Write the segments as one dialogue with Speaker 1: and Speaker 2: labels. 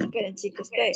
Speaker 1: Esperen, chicos, esperen.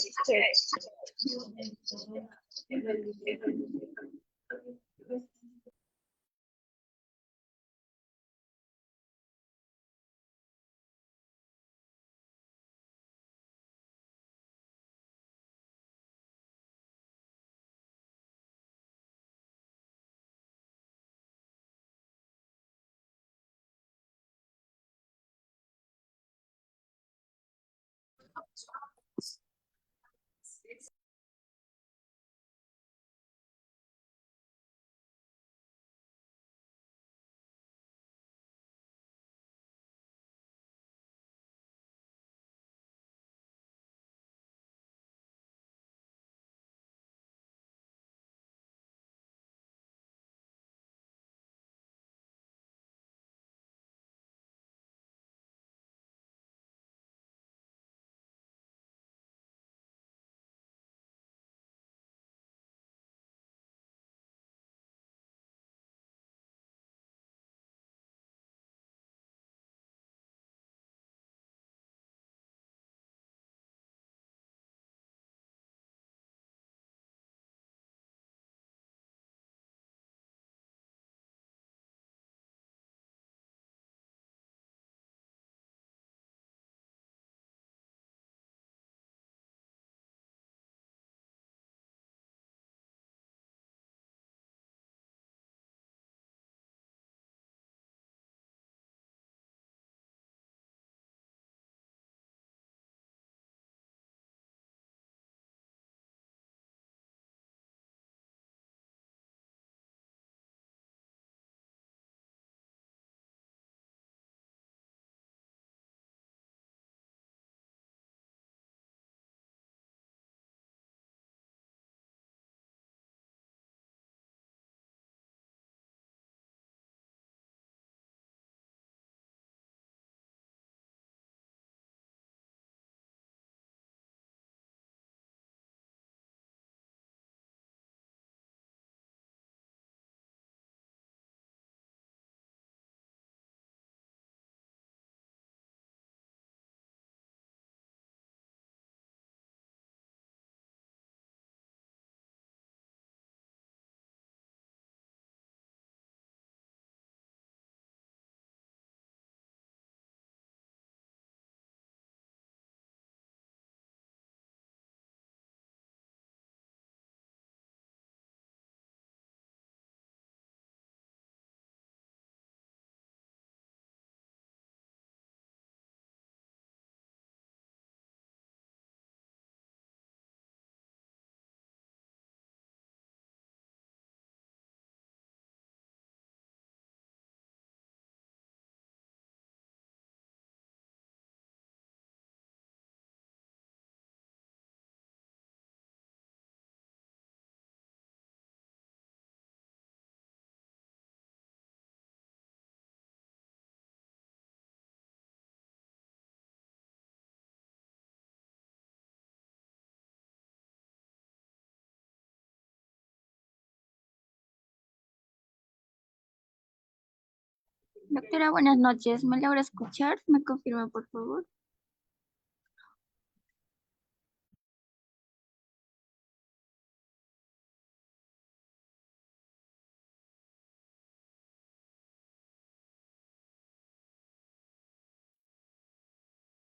Speaker 2: Doctora, buenas noches. ¿Me logra escuchar? ¿Me confirma, por favor?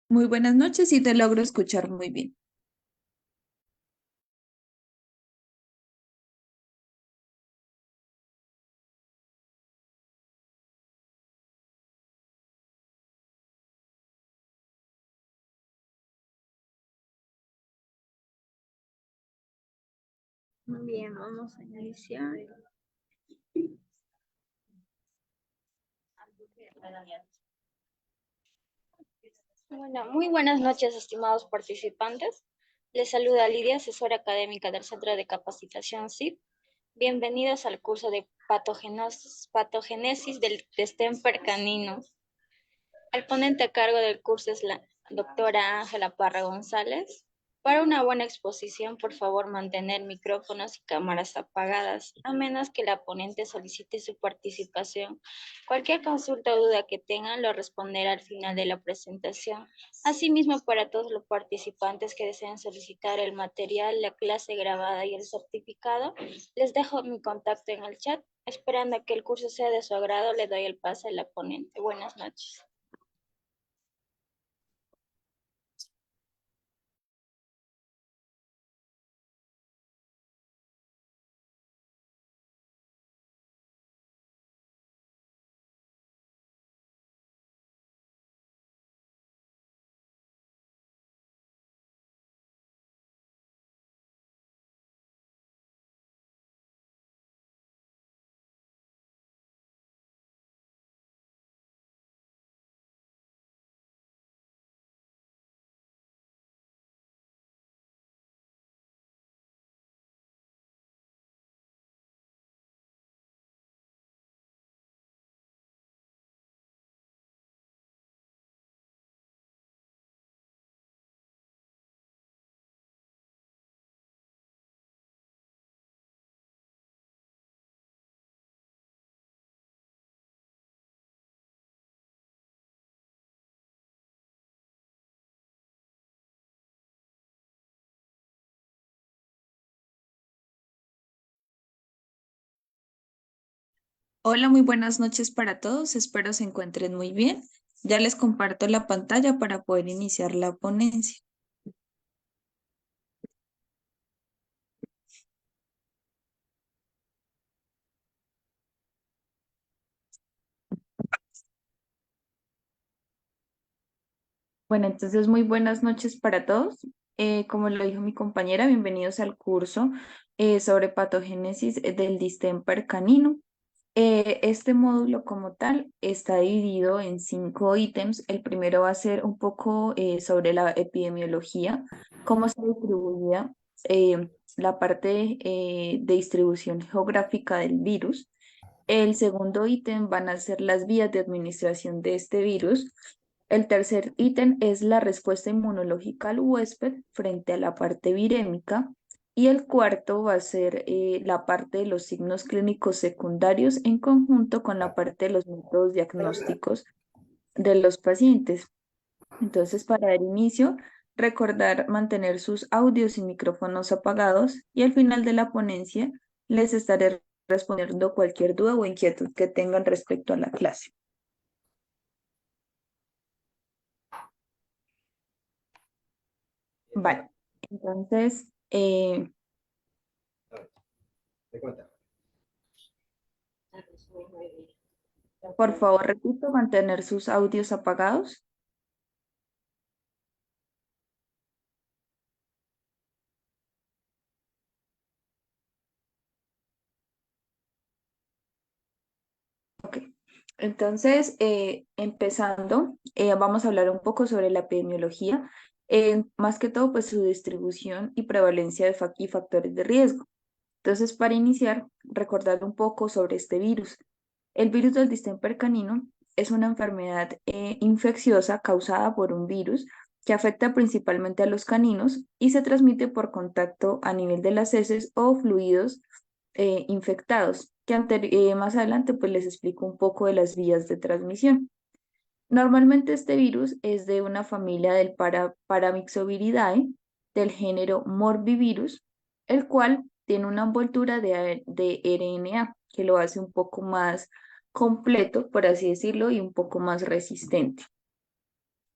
Speaker 3: Muy buenas noches y te logro escuchar muy bien.
Speaker 2: Muy bien, vamos a iniciar. Bueno, muy buenas noches, estimados participantes. Les saluda Lidia, asesora académica del Centro de Capacitación CIP. Bienvenidos al curso de patogénesis del destemper canino. El ponente a cargo del curso es la doctora Ángela Parra González. Para una buena exposición, por favor, mantener micrófonos y cámaras apagadas, a menos que la ponente solicite su participación. Cualquier consulta o duda que tengan lo responderá al final de la presentación. Asimismo, para todos los participantes que deseen solicitar el material, la clase grabada y el certificado, les dejo mi contacto en el chat. Esperando a que el curso sea de su agrado, le doy el pase a la ponente. Buenas noches.
Speaker 3: Hola, muy buenas noches para todos. Espero se encuentren muy bien. Ya les comparto la pantalla para poder iniciar la ponencia. Bueno, entonces muy buenas noches para todos. Como lo dijo mi compañera, bienvenidos al curso sobre patogénesis del distemper canino. Este módulo como tal está dividido en 5 ítems. El primero va a ser un poco sobre la epidemiología, cómo se distribuía la parte de distribución geográfica del virus. El segundo ítem van a ser las vías de administración de este virus. El tercer ítem es la respuesta inmunológica al huésped frente a la parte virémica. Y el cuarto va a ser la parte de los signos clínicos secundarios en conjunto con la parte de los métodos diagnósticos de los pacientes. Entonces, para dar inicio, recordar mantener sus audios y micrófonos apagados y al final de la ponencia les estaré respondiendo cualquier duda o inquietud que tengan respecto a la clase. Vale, entonces, por favor, repito, mantener sus audios apagados. Ok, entonces, empezando, vamos a hablar un poco sobre la epidemiología, más que todo, pues su distribución y prevalencia y factores de riesgo. Entonces, para iniciar, recordar un poco sobre este virus. El virus del distemper canino es una enfermedad infecciosa causada por un virus que afecta principalmente a los caninos y se transmite por contacto a nivel de las heces o fluidos infectados, que más adelante pues les explico un poco de las vías de transmisión. Normalmente este virus es de una familia del Paramyxoviridae del género Morbivirus, el cual tiene una envoltura de RNA que lo hace un poco más completo, por así decirlo, y un poco más resistente.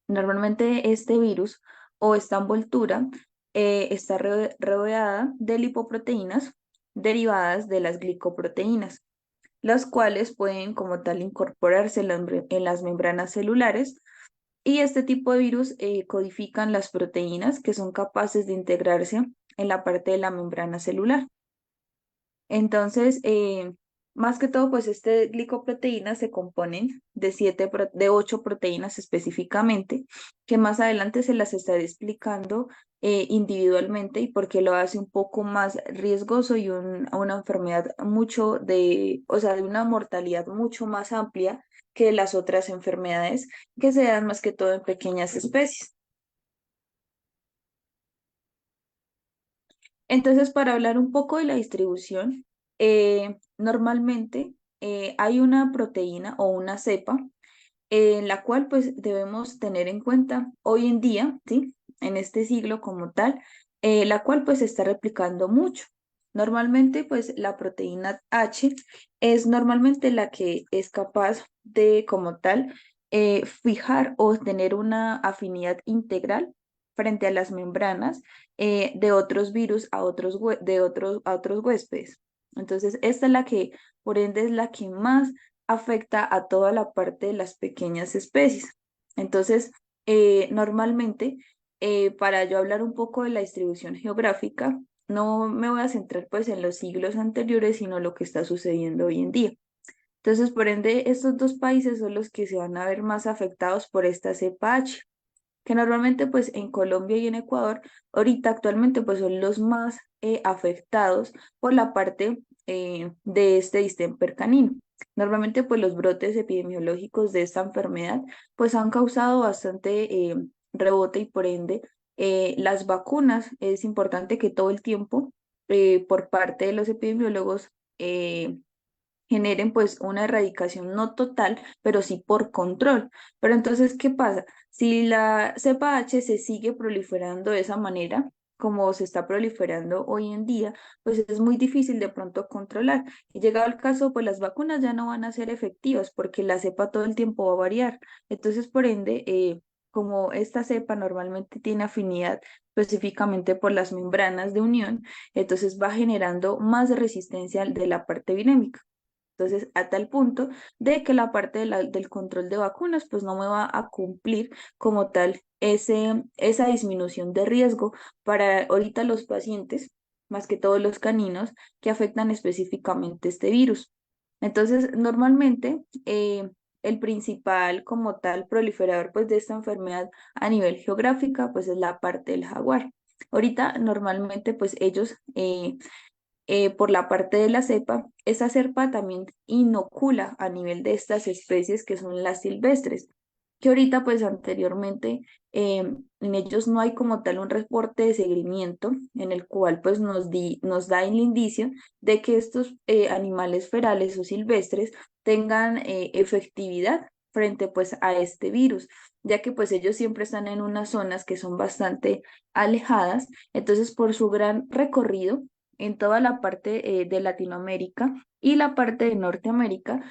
Speaker 3: Normalmente este virus o esta envoltura está rodeada de lipoproteínas derivadas de las glicoproteínas, las cuales pueden como tal incorporarse en las membranas celulares y este tipo de virus codifican las proteínas que son capaces de integrarse en la parte de la membrana celular. Entonces, más que todo, pues este glicoproteínas se componen de 8 proteínas específicamente, que más adelante se las estaré explicando individualmente y porque lo hace un poco más riesgoso y una enfermedad o sea, de una mortalidad mucho más amplia que las otras enfermedades que se dan más que todo en pequeñas especies. Entonces, para hablar un poco de la distribución, normalmente hay una proteína o una cepa en la cual pues debemos tener en cuenta hoy en día, ¿sí? En este siglo como tal, la cual pues se está replicando mucho. Normalmente pues la proteína H es normalmente la que es capaz de como tal fijar o tener una afinidad integral frente a las membranas de otros virus a a otros huéspedes. Entonces, esta es la que, por ende, es la que más afecta a toda la parte de las pequeñas especies. Entonces, normalmente, para yo hablar un poco de la distribución geográfica, no me voy a centrar pues en los siglos anteriores, sino lo que está sucediendo hoy en día. Entonces, por ende, estos dos países son los que se van a ver más afectados por esta cepa H, que normalmente pues en Colombia y en Ecuador, ahorita actualmente pues son los más afectados por la parte de este distemper canino. Normalmente pues los brotes epidemiológicos de esta enfermedad pues han causado bastante rebote y por ende las vacunas es importante que todo el tiempo por parte de los epidemiólogos generen pues una erradicación no total, pero sí por control. Pero entonces, ¿qué pasa? Si la cepa H se sigue proliferando de esa manera, como se está proliferando hoy en día, pues es muy difícil de pronto controlar. Y llegado el caso, pues las vacunas ya no van a ser efectivas porque la cepa todo el tiempo va a variar. Entonces, por ende, como esta cepa normalmente tiene afinidad específicamente por las membranas de unión, entonces va generando más resistencia de la parte virémica. Entonces, a tal punto de que la parte del control de vacunas, pues no me va a cumplir como tal esa disminución de riesgo para ahorita los pacientes, más que todos los caninos, que afectan específicamente este virus. Entonces, normalmente, el principal como tal proliferador pues de esta enfermedad a nivel geográfica, pues es la parte del jaguar. Ahorita, normalmente, pues ellos por la parte de la cepa, esa cepa también inocula a nivel de estas especies que son las silvestres, que ahorita pues anteriormente en ellos no hay como tal un reporte de seguimiento en el cual pues nos da el indicio de que estos animales ferales o silvestres tengan efectividad frente pues a este virus, ya que pues ellos siempre están en unas zonas que son bastante alejadas, entonces por su gran recorrido en toda la parte de Latinoamérica y la parte de Norteamérica,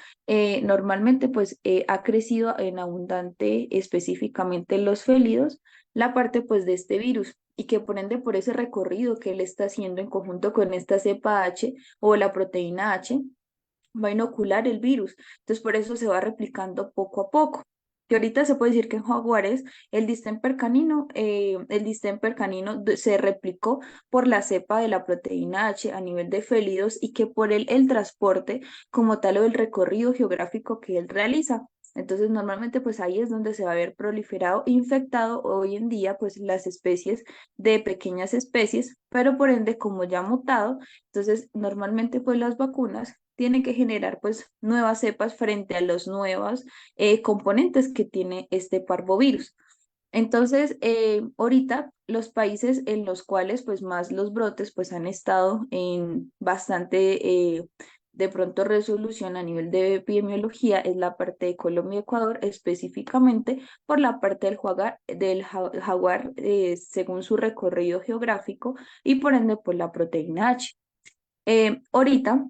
Speaker 3: normalmente pues ha crecido en abundante específicamente los félidos, la parte pues de este virus y que por ende por ese recorrido que él está haciendo en conjunto con esta cepa H o la proteína H, va a inocular el virus. Entonces, por eso se va replicando poco a poco. Que ahorita se puede decir que en jaguares el distemper canino se replicó por la cepa de la proteína H a nivel de félidos y que por el transporte como tal o el recorrido geográfico que él realiza. Entonces, normalmente, pues ahí es donde se va a ver proliferado, infectado hoy en día, pues las especies de pequeñas especies, pero por ende, como ya ha mutado, entonces normalmente, pues las vacunas tienen que generar pues nuevas cepas frente a los nuevos componentes que tiene este parvovirus. Entonces, ahorita los países en los cuales pues más los brotes pues han estado en bastante de pronto resolución a nivel de epidemiología es la parte de Colombia y Ecuador, específicamente por la parte jaguar según su recorrido geográfico y por ende por la proteína H. Ahorita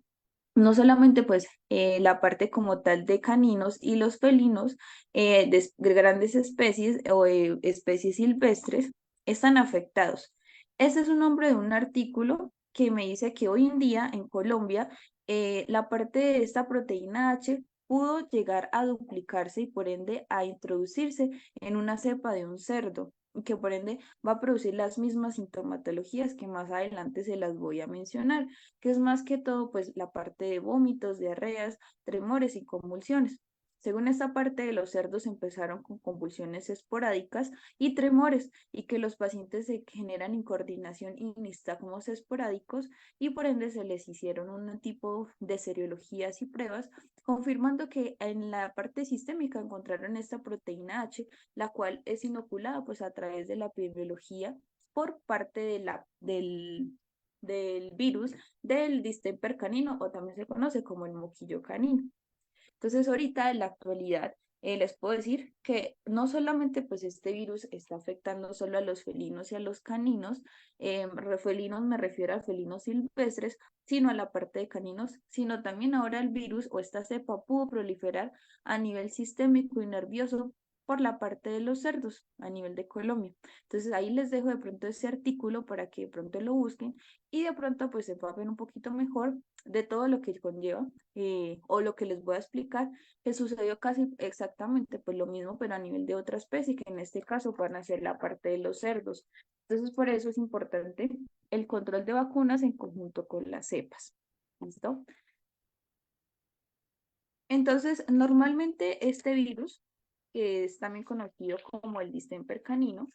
Speaker 3: no solamente pues la parte como tal de caninos y los felinos de grandes especies o especies silvestres están afectados. Este es un nombre de un artículo que me dice que hoy en día en Colombia la parte de esta proteína H pudo llegar a duplicarse y por ende a introducirse en una cepa de un cerdo, y que por ende va a producir las mismas sintomatologías que más adelante se las voy a mencionar, que es más que todo pues la parte de vómitos, diarreas, tremores y convulsiones. Según esta parte, los cerdos empezaron con convulsiones esporádicas y tremores, y que los pacientes se generan incoordinación y nistagmos esporádicos, y por ende se les hicieron un tipo de seriologías y pruebas, confirmando que en la parte sistémica encontraron esta proteína H, la cual es inoculada pues a través de la epidemiología por parte del virus del distemper canino o también se conoce como el moquillo canino. Entonces, ahorita en la actualidad les puedo decir que no solamente pues este virus está afectando solo a los felinos y a los caninos, felinos me refiero a felinos silvestres, sino a la parte de caninos, sino también ahora el virus o esta cepa pudo proliferar a nivel sistémico y nervioso por la parte de los cerdos a nivel de Colombia. Entonces ahí les dejo de pronto ese artículo para que de pronto lo busquen y de pronto pues se empapen un poquito mejor de todo lo que conlleva o lo que les voy a explicar, que sucedió casi exactamente pues lo mismo, pero a nivel de otra especie, que en este caso van a ser la parte de los cerdos. Entonces por eso es importante el control de vacunas en conjunto con las cepas. ¿Listo? Entonces, normalmente este virus, que es también conocido como el distemper canino,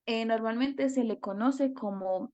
Speaker 3: normalmente se le conoce como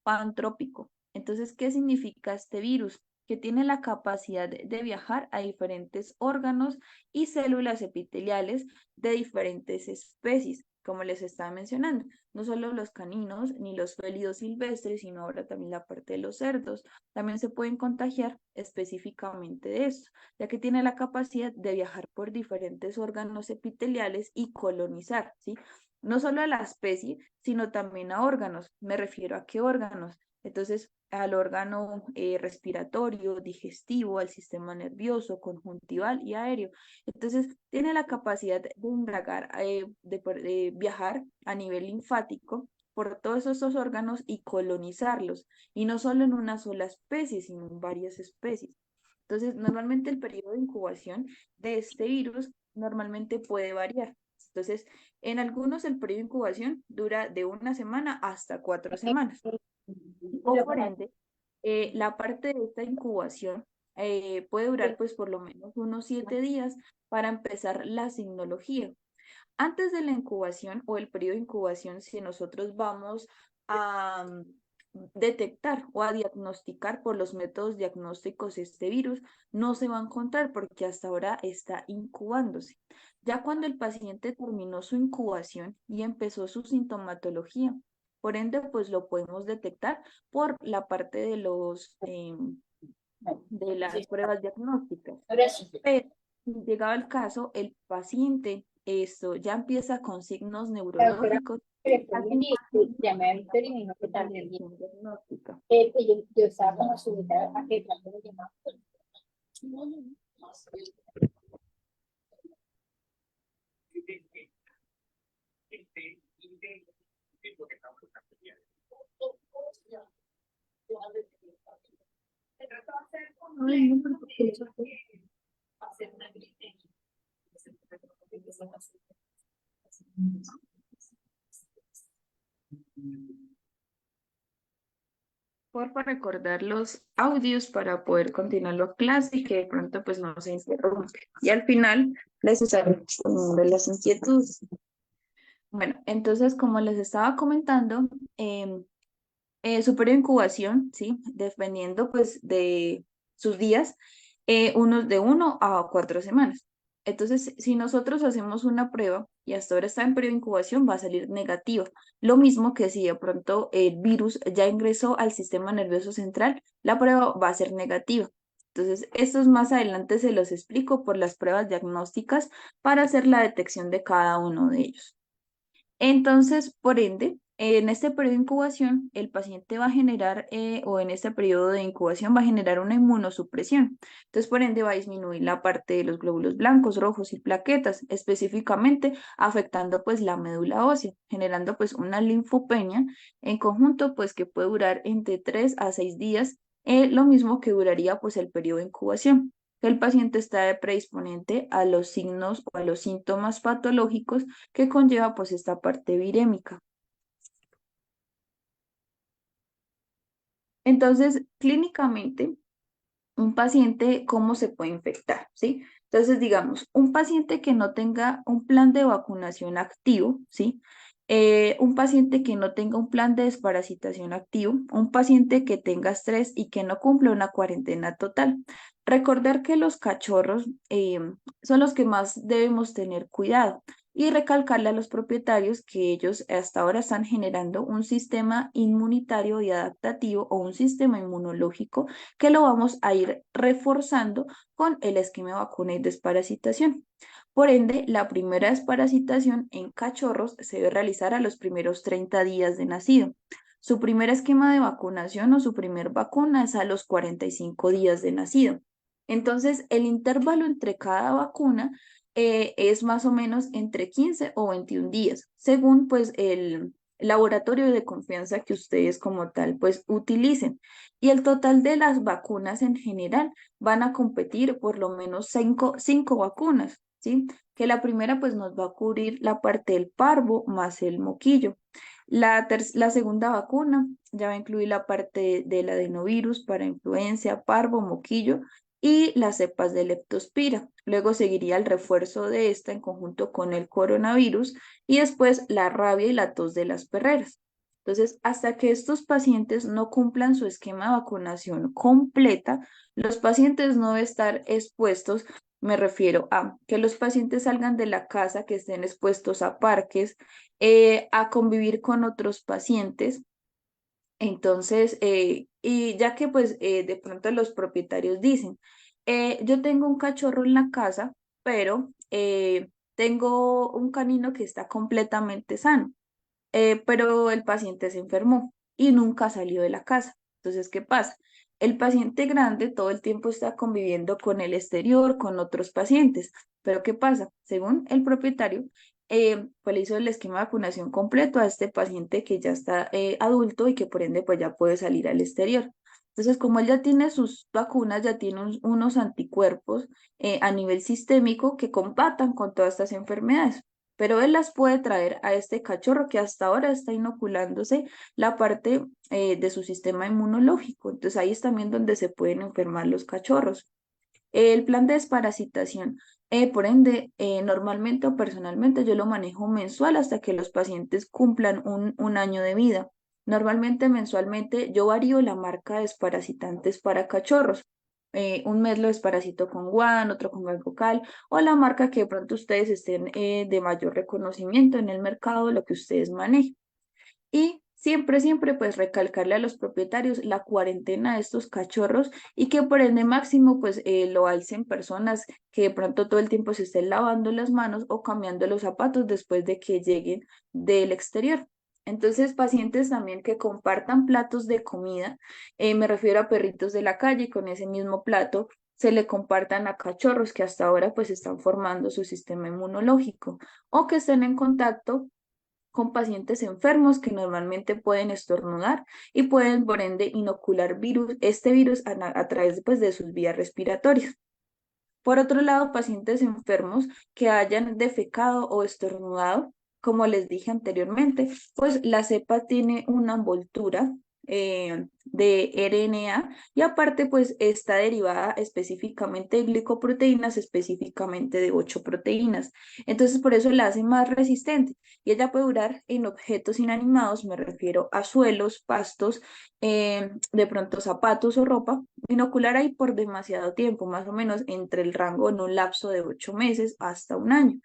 Speaker 3: pantrópico. Entonces, ¿qué significa este virus? Que tiene la capacidad de viajar a diferentes órganos y células epiteliales de diferentes especies, como les estaba mencionando. No solo los caninos ni los félidos silvestres, sino ahora también la parte de los cerdos. También se pueden contagiar específicamente de esto, ya que tiene la capacidad de viajar por diferentes órganos epiteliales y colonizar, ¿sí? No solo a la especie, sino también a órganos. Me refiero a qué órganos. Entonces, al órgano respiratorio, digestivo, al sistema nervioso, conjuntival y aéreo. Entonces, tiene la capacidad de indagar, de viajar a nivel linfático por todos esos órganos y colonizarlos. Y no solo en una sola especie, sino en varias especies. Entonces, normalmente el periodo de incubación de este virus normalmente puede variar. Entonces, en algunos el periodo de incubación dura de 1 semana hasta 4 semanas. O por ende, la parte de esta incubación puede durar pues por lo menos unos 7 días para empezar la signología. Antes de la incubación o el periodo de incubación, si nosotros vamos a detectar o a diagnosticar por los métodos diagnósticos este virus, no se va a encontrar porque hasta ahora está incubándose. Ya cuando el paciente terminó su incubación y empezó su sintomatología, por ende, pues lo podemos detectar por la parte de de las pruebas diagnósticas. Pero si llegado el caso, el paciente esto ya empieza con signos neurológicos. Diagnóstica.
Speaker 4: Yo estaba como subida a que me llamaba.
Speaker 3: Ay, no, pero ¿por qué eso fue? Porfa, recordar los audios para poder continuar la clase y que de pronto pues no se interrumpa. Y al final les estaré respondiendo las inquietudes. Bueno, entonces como les estaba comentando, su periodo de incubación, ¿sí? Dependiendo pues de sus días, unos de 1 a 4 semanas. Entonces, si nosotros hacemos una prueba y hasta ahora está en periodo de incubación, va a salir negativa. Lo mismo que si de pronto el virus ya ingresó al sistema nervioso central, la prueba va a ser negativa. Entonces, estos más adelante se los explico por las pruebas diagnósticas para hacer la detección de cada uno de ellos. Entonces, por ende, en este periodo de incubación, el paciente va a generar, o en este periodo de incubación va a generar una inmunosupresión. Entonces, por ende, va a disminuir la parte de los glóbulos blancos, rojos y plaquetas, específicamente afectando pues la médula ósea, generando pues una linfopenia en conjunto pues que puede durar entre 3 a 6 días, lo mismo que duraría pues el periodo de incubación. El paciente está predisponente a los signos o a los síntomas patológicos que conlleva pues esta parte virémica. Entonces, clínicamente, un paciente, ¿cómo se puede infectar? ¿Sí? Entonces, digamos, un paciente que no tenga un plan de vacunación activo, ¿sí? Un paciente que no tenga un plan de desparasitación activo, un paciente que tenga estrés y que no cumpla una cuarentena total. Recordar que los cachorros son los que más debemos tener cuidado y recalcarle a los propietarios que ellos hasta ahora están generando un sistema inmunitario y adaptativo o un sistema inmunológico que lo vamos a ir reforzando con el esquema de vacuna y desparasitación. Por ende, la primera desparasitación en cachorros se debe realizar a los primeros 30 días de nacido. Su primer esquema de vacunación o su primer vacuna es a los 45 días de nacido. Entonces, el intervalo entre cada vacuna es más o menos entre 15 o 21 días, según pues el laboratorio de confianza que ustedes como tal pues utilicen. Y el total de las vacunas en general van a competir por lo menos cinco vacunas, ¿sí? Que la primera pues nos va a cubrir la parte del parvo más el moquillo. La segunda vacuna ya va a incluir la parte del adenovirus para influenza, parvo, moquillo y las cepas de leptospira. Luego seguiría el refuerzo de esta en conjunto con el coronavirus y después la rabia y la tos de las perreras. Entonces, hasta que estos pacientes no cumplan su esquema de vacunación completa, los pacientes no deben estar expuestos. Me refiero a que los pacientes salgan de la casa, que estén expuestos a parques, a convivir con otros pacientes. Entonces, y ya que pues de pronto los propietarios dicen, yo tengo un cachorro en la casa, pero tengo un canino que está completamente sano, pero el paciente se enfermó y nunca salió de la casa. Entonces, ¿qué pasa? El paciente grande todo el tiempo está conviviendo con el exterior, con otros pacientes, pero ¿qué pasa? Según el propietario, pues le hizo el esquema de vacunación completo a este paciente que ya está adulto y que por ende pues ya puede salir al exterior. Entonces, como él ya tiene sus vacunas, ya tiene unos anticuerpos a nivel sistémico que combatan con todas estas enfermedades, pero él las puede traer a este cachorro que hasta ahora está inoculándose la parte de su sistema inmunológico. Entonces ahí es también donde se pueden enfermar los cachorros. El plan de desparasitación, por ende, normalmente o personalmente yo lo manejo mensual hasta que los pacientes cumplan un año de vida. Normalmente mensualmente yo varío la marca de desparasitantes para cachorros. Un mes lo desparasito con guan, otro con Galcocal, o la marca que de pronto ustedes estén de mayor reconocimiento en el mercado, lo que ustedes manejen. Y siempre, siempre, pues recalcarle a los propietarios la cuarentena de estos cachorros y que por ende máximo, pues lo alcen personas que de pronto todo el tiempo se estén lavando las manos o cambiando los zapatos después de que lleguen del exterior. Entonces, pacientes también que compartan platos de comida, me refiero a perritos de la calle, con ese mismo plato se le compartan a cachorros que hasta ahora pues están formando su sistema inmunológico o que estén en contacto con pacientes enfermos que normalmente pueden estornudar y pueden por ende inocular este virus a través pues, de sus vías respiratorias. Por otro lado, pacientes enfermos que hayan defecado o estornudado, como les dije anteriormente, pues la cepa tiene una envoltura de RNA y aparte pues está derivada específicamente de glicoproteínas, específicamente de 8 proteínas. Entonces por eso la hace más resistente y ella puede durar en objetos inanimados, me refiero a suelos, pastos, de pronto zapatos o ropa, inocular ahí por demasiado tiempo, más o menos entre el rango en un lapso de 8 meses hasta un año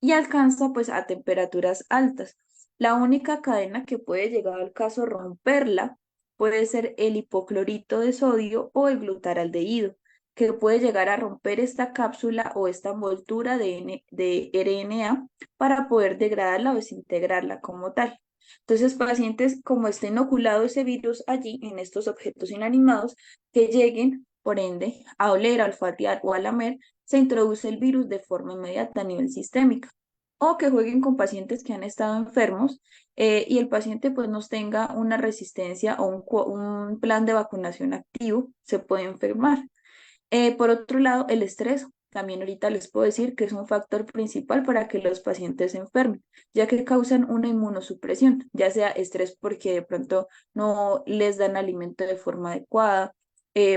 Speaker 3: y alcanza pues a temperaturas altas. La única cadena que puede llegar al caso romperla puede ser el hipoclorito de sodio o el glutaraldehído, que puede llegar a romper esta cápsula o esta envoltura de RNA para poder degradarla o desintegrarla como tal. Entonces, pacientes como esté inoculado ese virus allí en estos objetos inanimados, que lleguen, por ende, a oler, a olfatear o a lamer, se introduce el virus de forma inmediata a nivel sistémico. O que jueguen con pacientes que han estado enfermos y el paciente pues no tenga una resistencia o un plan de vacunación activo, se puede enfermar. Por otro lado, el estrés, también ahorita les puedo decir que es un factor principal para que los pacientes se enfermen, ya que causan una inmunosupresión, ya sea estrés porque de pronto no les dan alimento de forma adecuada,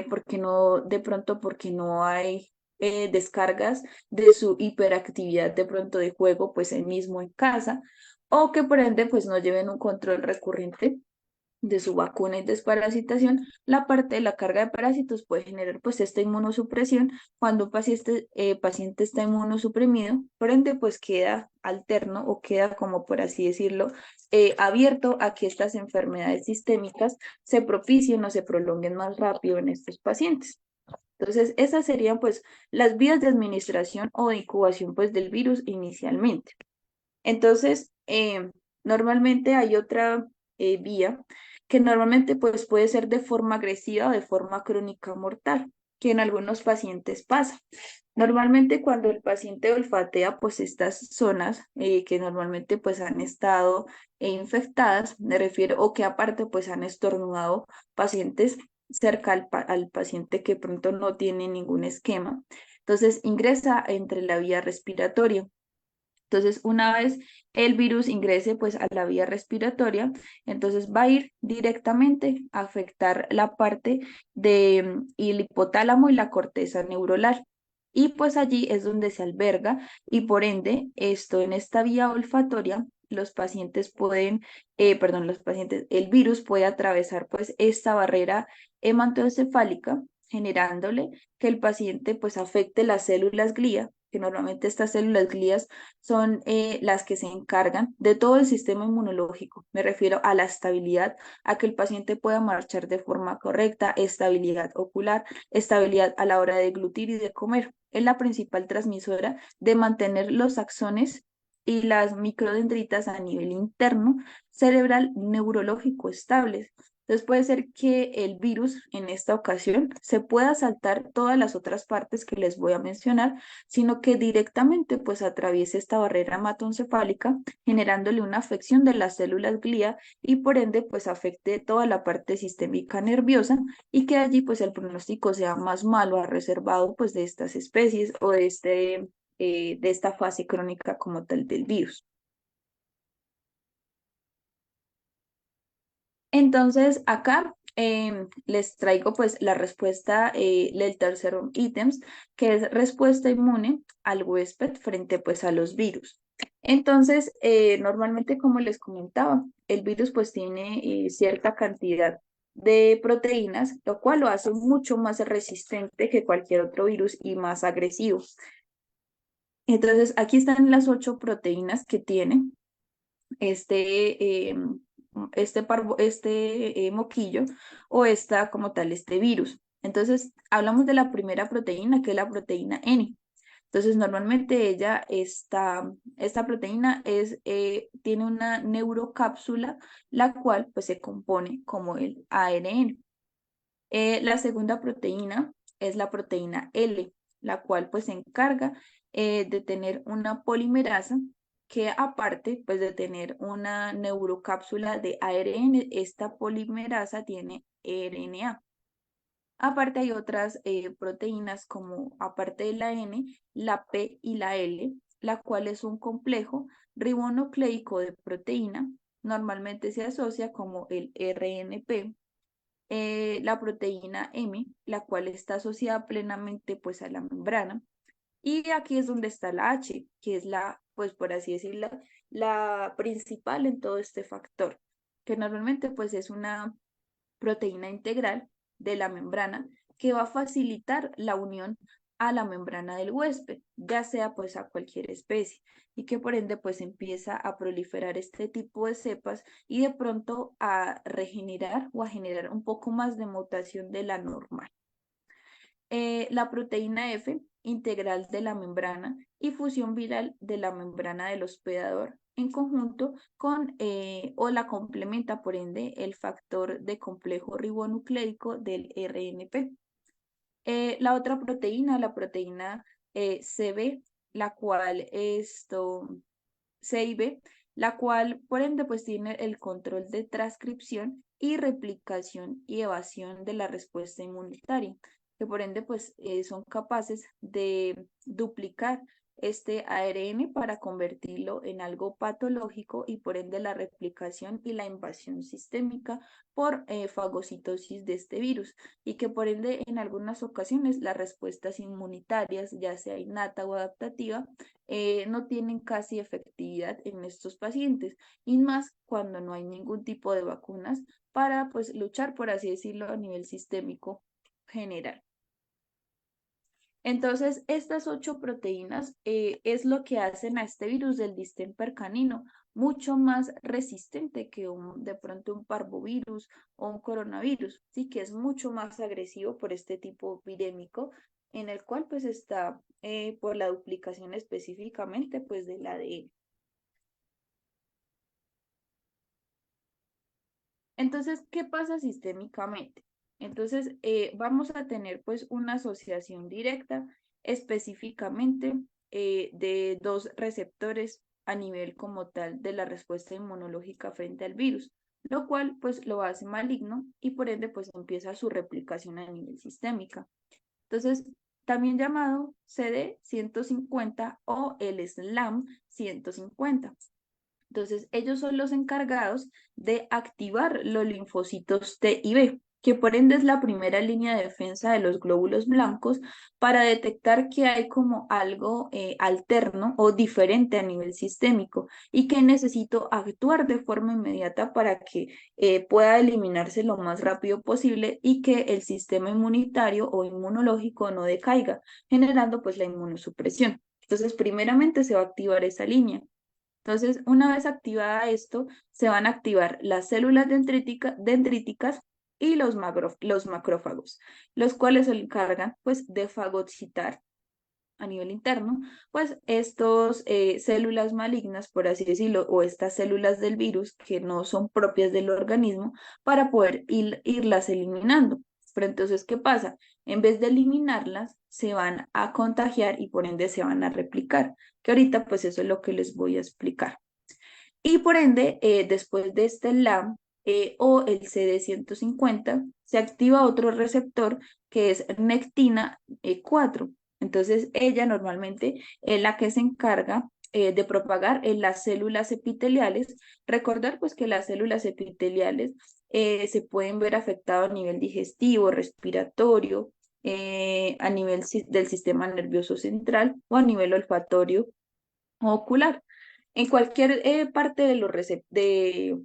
Speaker 3: porque no, de pronto porque no hay descargas de su hiperactividad de pronto de juego, pues él mismo en casa, o que por ende pues no lleven un control recurrente de su vacuna y desparasitación, la parte de la carga de parásitos puede generar pues esta inmunosupresión cuando un paciente está inmunosuprimido, por ende pues queda alterno o queda como por así decirlo abierto a que estas enfermedades sistémicas se propicien o se prolonguen más rápido en estos pacientes. Entonces, esas serían pues las vías de administración o de incubación pues del virus inicialmente. Entonces, normalmente hay otra vía que normalmente pues puede ser de forma agresiva o de forma crónica mortal, que en algunos pacientes pasa. Normalmente cuando el paciente olfatea pues estas zonas que normalmente pues han estado infectadas, me refiero, o que aparte pues han estornudado pacientes cerca al paciente que pronto no tiene ningún esquema. Entonces ingresa entre la vía respiratoria. Entonces, una vez el virus ingrese pues a la vía respiratoria, entonces va a ir directamente a afectar la parte de el hipotálamo y la corteza neuronal. Y pues allí es donde se alberga y por ende esto en esta vía olfatoria los pacientes pueden, el virus puede atravesar pues esta barrera hematoencefálica generándole que el paciente pues afecte las células glía, que normalmente estas células glías son las que se encargan de todo el sistema inmunológico. Me refiero a la estabilidad, a que el paciente pueda marchar de forma correcta, estabilidad ocular, estabilidad a la hora de deglutir y de comer. Es la principal transmisora de mantener los axones y las microdendritas a nivel interno cerebral neurológico estables. Entonces puede ser que el virus en esta ocasión se pueda saltar todas las otras partes que les voy a mencionar, sino que directamente pues atraviese esta barrera hematoencefálica, generándole una afección de las células glía y por ende pues afecte toda la parte sistémica nerviosa y que allí pues el pronóstico sea más malo a reservado pues de estas especies o de esta fase crónica como tal del virus. Entonces, acá les traigo pues la respuesta del tercer ítem, que es respuesta inmune al huésped frente pues a los virus. Entonces, normalmente como les comentaba, el virus pues tiene cierta cantidad de proteínas, lo cual lo hace mucho más resistente que cualquier otro virus y más agresivo. Entonces, aquí están las 8 proteínas que tiene este, moquillo o como tal este virus. Entonces, hablamos de la primera proteína, que es la proteína N. Entonces, normalmente esta proteína tiene una neurocápsula, la cual pues se compone como el ARN. La segunda proteína es la proteína L, la cual pues se encarga de tener una polimerasa que aparte pues de tener una neurocápsula de ARN, esta polimerasa tiene RNA. Aparte hay otras proteínas como aparte de la N, la P y la L, la cual es un complejo ribonucleico de proteína. Normalmente se asocia como el RNP, la proteína M, la cual está asociada plenamente pues a la membrana. Y aquí es donde está la H, que es pues por así decirlo, la principal en todo este factor, que normalmente pues es una proteína integral de la membrana que va a facilitar la unión a la membrana del huésped, ya sea pues a cualquier especie y que por ende pues empieza a proliferar este tipo de cepas y de pronto a regenerar o a generar un poco más de mutación de la normal. La proteína F, integral de la membrana y fusión viral de la membrana del hospedador en conjunto o la complementa por ende el factor de complejo ribonucleico del RNP. La otra proteína, la proteína CB, la cual CIB, la cual por ende pues tiene el control de transcripción y replicación y evasión de la respuesta inmunitaria, que por ende pues son capaces de duplicar este ARN para convertirlo en algo patológico y por ende la replicación y la invasión sistémica por fagocitosis de este virus y que por ende en algunas ocasiones las respuestas inmunitarias, ya sea innata o adaptativa, no tienen casi efectividad en estos pacientes y más cuando no hay ningún tipo de vacunas para pues luchar, por así decirlo, a nivel sistémico general. Entonces, estas 8 proteínas es lo que hacen a este virus del distemper canino mucho más resistente que de pronto un parvovirus o un coronavirus, sí, que es mucho más agresivo por este tipo virémico, en el cual pues está por la duplicación específicamente pues del ADN. Entonces, ¿qué pasa sistémicamente? Entonces, vamos a tener pues una asociación directa específicamente de 2 receptores a nivel como tal de la respuesta inmunológica frente al virus, lo cual pues lo hace maligno y por ende pues empieza su replicación a nivel sistémica. Entonces, también llamado CD150 o el SLAM 150. Entonces, ellos son los encargados de activar los linfocitos T y B, que por ende es la primera línea de defensa de los glóbulos blancos para detectar que hay como algo alterno o diferente a nivel sistémico y que necesito actuar de forma inmediata para que pueda eliminarse lo más rápido posible y que el sistema inmunitario o inmunológico no decaiga, generando pues la inmunosupresión. Entonces, primeramente se va a activar esa línea. Entonces, una vez activada esto, se van a activar las células dendríticas y los macrófagos, los cuales se encargan pues de fagocitar a nivel interno, pues estos células malignas, por así decirlo, o estas células del virus que no son propias del organismo, para poder irlas eliminando. Pero entonces, ¿qué pasa? En vez de eliminarlas, se van a contagiar y por ende se van a replicar, que ahorita pues eso es lo que les voy a explicar. Y por ende, después de este LAM o el CD150, se activa otro receptor que es nectina 4. Entonces, ella normalmente es la que se encarga de propagar en las células epiteliales. Recordar pues que las células epiteliales se pueden ver afectadas a nivel digestivo, respiratorio, a nivel del sistema nervioso central o a nivel olfatorio o ocular. En cualquier parte de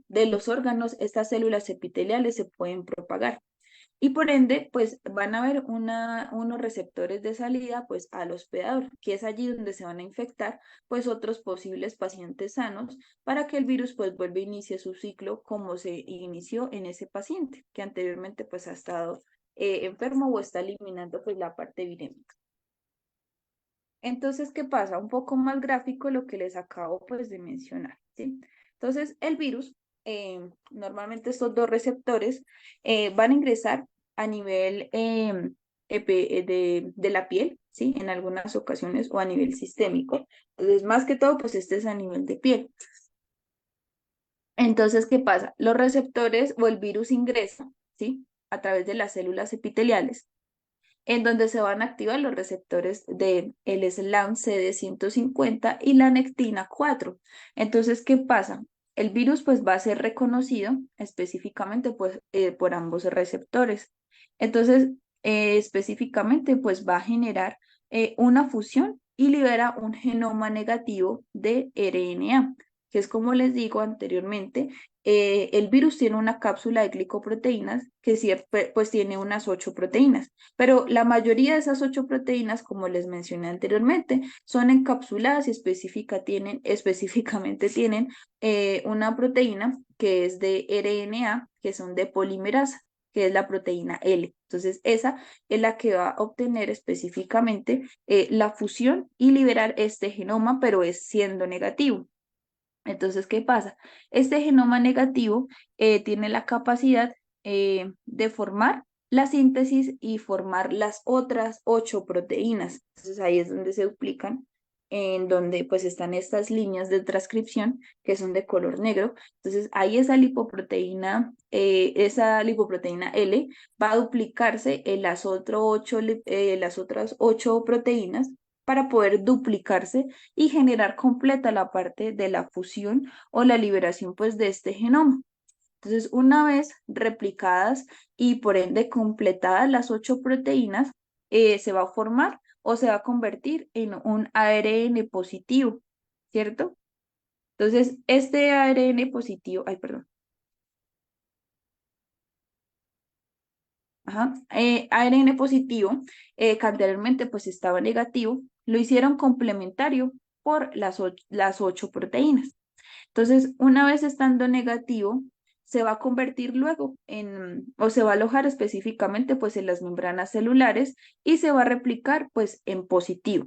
Speaker 3: de los órganos, estas células epiteliales se pueden propagar y por ende, pues van a haber unos receptores de salida pues al hospedador, que es allí donde se van a infectar pues otros posibles pacientes sanos para que el virus pues vuelva a iniciar su ciclo como se inició en ese paciente que anteriormente pues ha estado enfermo o está eliminando pues la parte virémica. Entonces, ¿qué pasa? Un poco más gráfico lo que les acabo pues de mencionar, ¿sí? Entonces, el virus, normalmente estos 2 receptores van a ingresar a nivel de la piel, ¿sí? En algunas ocasiones o a nivel sistémico. Entonces, más que todo, pues este es a nivel de piel. Entonces, ¿qué pasa? Los receptores o el virus ingresa, ¿sí? A través de las células epiteliales en donde se van a activar los receptores del SLAM CD150 y la nectina 4. Entonces, ¿qué pasa? El virus pues va a ser reconocido específicamente pues, por ambos receptores. Entonces, específicamente pues va a generar una fusión y libera un genoma negativo de RNA, que es como les digo anteriormente, el virus tiene una cápsula de glicoproteínas que pues tiene unas 8 proteínas, pero la mayoría de esas 8 proteínas, como les mencioné anteriormente, son encapsuladas y específicamente tienen una proteína que es de RNA, que son de polimerasa, que es la proteína L. Entonces, esa es la que va a obtener específicamente la fusión y liberar este genoma, pero es siendo negativo. Entonces, ¿qué pasa? Este genoma negativo tiene la capacidad de formar la síntesis y formar las otras 8 proteínas. Entonces, ahí es donde se duplican, en donde pues están estas líneas de transcripción que son de color negro. Entonces, ahí esa lipoproteína L va a duplicarse en las otras 8 proteínas para poder duplicarse y generar completa la parte de la fusión o la liberación pues de este genoma. Entonces, una vez replicadas y por ende completadas las 8 proteínas, se va a formar o se va a convertir en un ARN positivo, ¿cierto? Entonces, este ARN positivo, ay, perdón. ARN positivo, que anteriormente pues estaba negativo, lo hicieron complementario por las 8 proteínas. Entonces, una vez estando negativo, se va a convertir luego o se va a alojar específicamente pues en las membranas celulares y se va a replicar pues en positivo.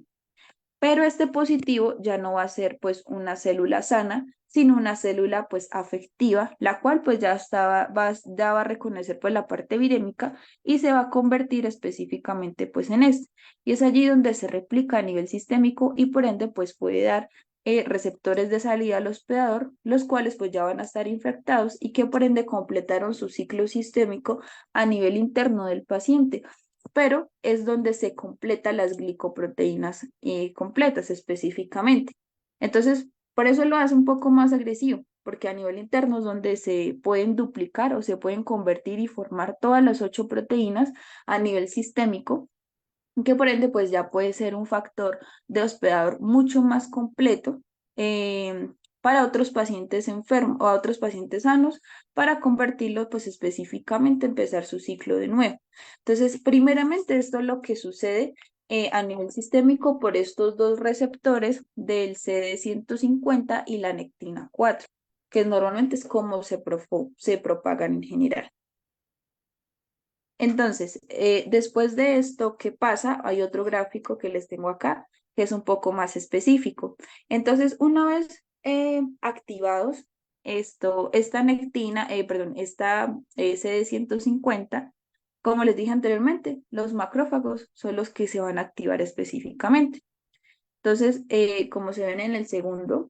Speaker 3: Pero este positivo ya no va a ser pues una célula sana, sino una célula pues afectiva, la cual pues ya va a reconocer pues la parte virémica y se va a convertir específicamente pues en este. Y es allí donde se replica a nivel sistémico y por ende pues puede dar receptores de salida al hospedador, los cuales pues ya van a estar infectados y que por ende completaron su ciclo sistémico a nivel interno del paciente, pero es donde se completan las glicoproteínas completas específicamente. Entonces, por eso lo hace un poco más agresivo, porque a nivel interno es donde se pueden duplicar o se pueden convertir y formar todas las 8 proteínas a nivel sistémico, que por ende pues ya puede ser un factor de hospedador mucho más completo eh, para otros pacientes enfermos o a otros pacientes sanos para convertirlo pues específicamente, empezar su ciclo de nuevo. Entonces, primeramente esto es lo que sucede a nivel sistémico por estos dos receptores del CD150 y la nectina 4, que normalmente es como se propagan en general. Entonces, después de esto, ¿qué pasa? Hay otro gráfico que les tengo acá, que es un poco más específico. Entonces, una vez activados esta nectina, perdón, esta CD150, como les dije anteriormente, los macrófagos son los que se van a activar específicamente. Entonces, como se ven en el segundo,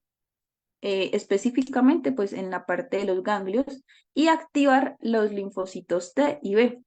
Speaker 3: específicamente, pues en la parte de los ganglios, y activar los linfocitos T y B.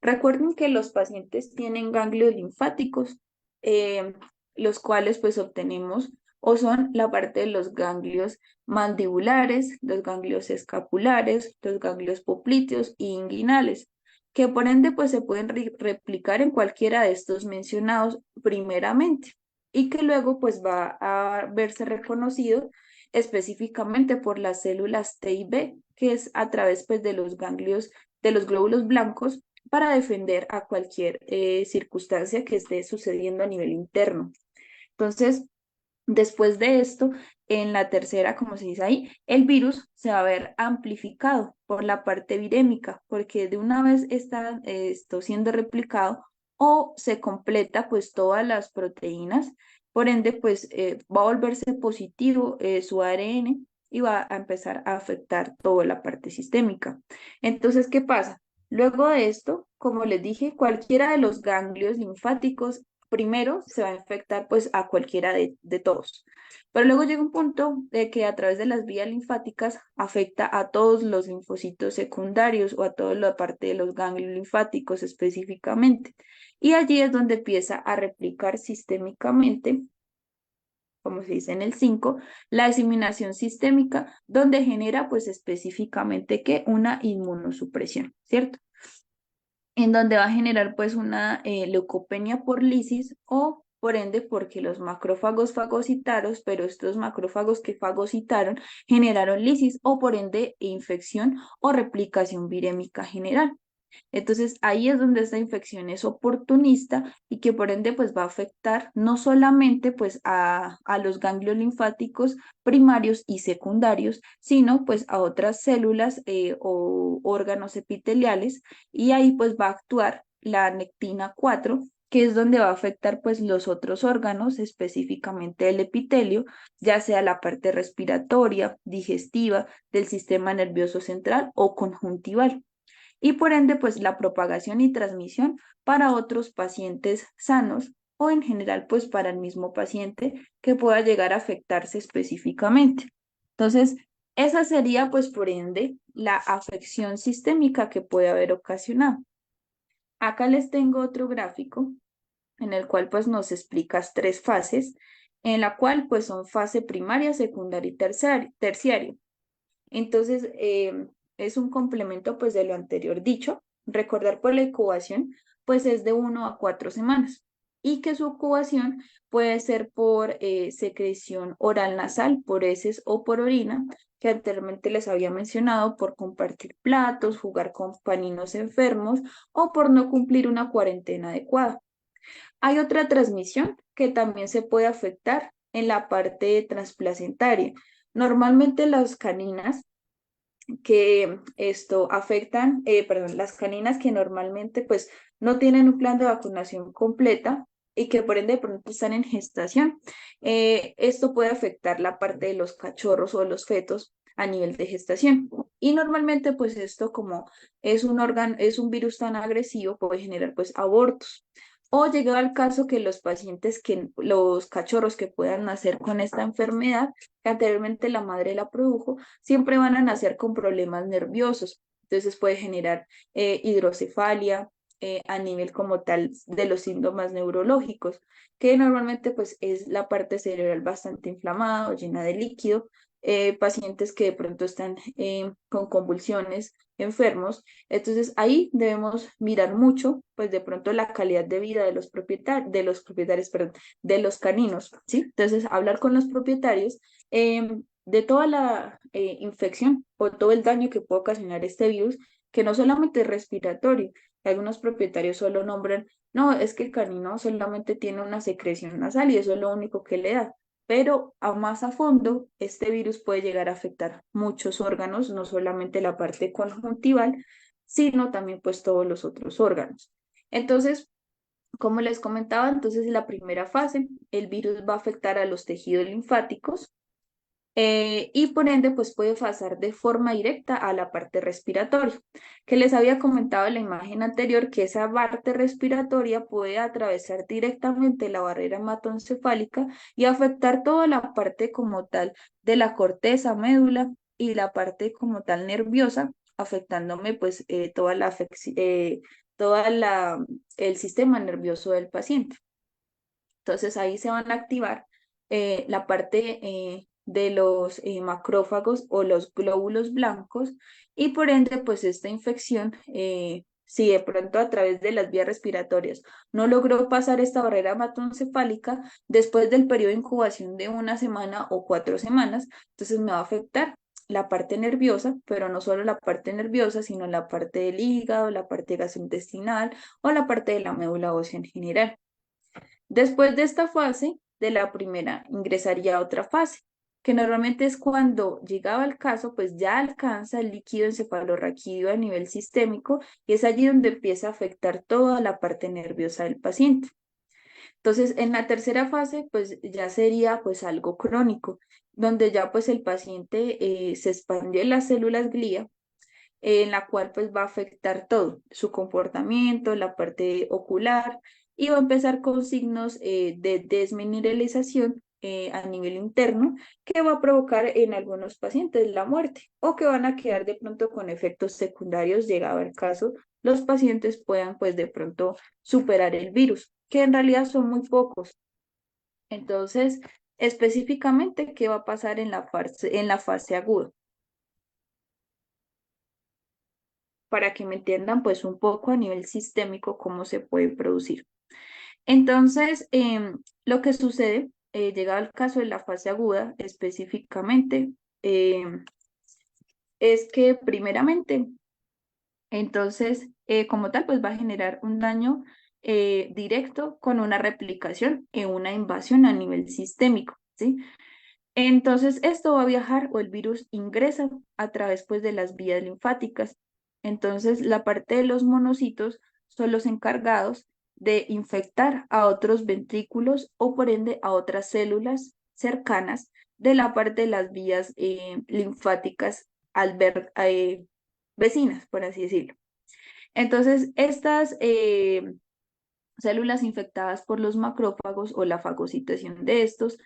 Speaker 3: Recuerden que los pacientes tienen ganglios linfáticos, eh, los cuales pues obtenemos o son la parte de los ganglios mandibulares, los ganglios escapulares, los ganglios popliteos y inguinales, que por ende pues se pueden replicar en cualquiera de estos mencionados primeramente y que luego pues va a verse reconocido específicamente por las células T y B, que es a través pues de los ganglios de los glóbulos blancos para defender a cualquier circunstancia que esté sucediendo a nivel interno. Entonces, después de esto, en la tercera, como se dice ahí, el virus se va a ver amplificado por la parte virémica, porque de una vez está esto siendo replicado o se completa pues todas las proteínas, por ende pues va a volverse positivo su ARN y va a empezar a afectar toda la parte sistémica. Entonces, ¿qué pasa? Luego de esto, como les dije, cualquiera de los ganglios linfáticos primero se va a infectar pues a cualquiera de todos. Pero luego llega un punto de que a través de las vías linfáticas afecta a todos los linfocitos secundarios o a toda la parte de los ganglios linfáticos específicamente. Y allí es donde empieza a replicar sistémicamente, como se dice en el 5, la diseminación sistémica, donde genera pues específicamente que una inmunosupresión, ¿cierto? En donde va a generar pues una leucopenia por lisis o por ende porque los macrófagos fagocitaron, pero estos macrófagos que fagocitaron generaron lisis o por ende infección o replicación virémica general. Entonces ahí es donde esta infección es oportunista y que por ende pues va a afectar no solamente pues a los ganglios linfáticos primarios y secundarios, sino pues a otras células o órganos epiteliales y ahí pues va a actuar la nectina 4, que es donde va a afectar pues los otros órganos, específicamente el epitelio, ya sea la parte respiratoria, digestiva, del sistema nervioso central o conjuntival y por ende pues la propagación y transmisión para otros pacientes sanos o en general pues para el mismo paciente que pueda llegar a afectarse específicamente. Entonces, esa sería pues por ende la afección sistémica que puede haber ocasionado. Acá les tengo otro gráfico en el cual pues nos explicas 3 fases, en la cual pues son fase primaria, secundaria y terciario. Entonces, es un complemento pues de lo anterior dicho. Recordar por la incubación pues es de 1 a 4 semanas. y que su ocupación puede ser por secreción oral nasal, por heces o por orina, que anteriormente les había mencionado, por compartir platos, jugar con paninos enfermos o por no cumplir una cuarentena adecuada. Hay otra transmisión que también se puede afectar en la parte transplacentaria. Normalmente las caninas que esto afectan, perdón, las caninas que normalmente pues no tienen un plan de vacunación completa y que por ende de pronto están en gestación, esto puede afectar la parte de los cachorros o los fetos a nivel de gestación. Y normalmente pues esto como es un órgano, es un virus tan agresivo, puede generar pues abortos. O llegado al caso que los pacientes, que los cachorros que puedan nacer con esta enfermedad, que anteriormente la madre la produjo, siempre van a nacer con problemas nerviosos. Entonces puede generar hidrocefalia a nivel como tal de los síntomas neurológicos, que normalmente pues es la parte cerebral bastante inflamada o llena de líquido, pacientes que de pronto están con convulsiones, enfermos. Entonces ahí debemos mirar mucho, pues de pronto la calidad de vida de los propietarios, perdón, de los caninos, ¿sí? Entonces hablar con los propietarios de toda la infección o todo el daño que puede ocasionar este virus, que no solamente es respiratorio, algunos propietarios solo nombran, no, es que el canino solamente tiene una secreción nasal y eso es lo único que le da. Pero a más a fondo, este virus puede llegar a afectar muchos órganos, no solamente la parte conjuntival, sino también pues todos los otros órganos. Entonces, como les comentaba, entonces la primera fase, el virus va a afectar a los tejidos linfáticos, y por ende pues puede pasar de forma directa a la parte respiratoria, que les había comentado en la imagen anterior que esa parte respiratoria puede atravesar directamente la barrera hematoencefálica y afectar toda la parte como tal de la corteza, médula y la parte como tal nerviosa, afectándome pues el sistema nervioso del paciente. Entonces ahí se van a activar la parte de los macrófagos o los glóbulos blancos y por ende pues esta infección, si de pronto a través de las vías respiratorias no logró pasar esta barrera hematoencefálica, después del periodo de incubación de 1 semana o 4 semanas, entonces me va a afectar la parte nerviosa, pero no solo la parte nerviosa, sino la parte del hígado, la parte gastrointestinal o la parte de la médula ósea en general. Después de esta fase, de la primera, ingresaría a otra fase, que normalmente es cuando llegaba el caso, pues ya alcanza el líquido encefalorraquídeo a nivel sistémico y es allí donde empieza a afectar toda la parte nerviosa del paciente. Entonces, en la tercera fase, pues ya sería pues algo crónico, donde ya pues el paciente se expandió en las células glía, en la cual pues va a afectar todo, su comportamiento, la parte ocular, y va a empezar con signos de desmineralización a nivel interno, que va a provocar en algunos pacientes la muerte, o que van a quedar de pronto con efectos secundarios, llegado el caso, los pacientes puedan pues de pronto superar el virus, que en realidad son muy pocos. Entonces, específicamente, ¿qué va a pasar en la fase aguda? Para que me entiendan pues un poco a nivel sistémico cómo se puede producir. Entonces, lo que sucede, llegado al caso de la fase aguda específicamente, es que primeramente, entonces, como tal, pues va a generar un daño directo con una replicación y una invasión a nivel sistémico, ¿sí? Entonces, esto va a viajar o el virus ingresa a través pues, de las vías linfáticas. Entonces, la parte de los monocitos son los encargados de infectar a otros ventrículos o por ende a otras células cercanas de la parte de las vías linfáticas vecinas, por así decirlo. Entonces, estas células infectadas por los macrófagos o la fagocitación de estos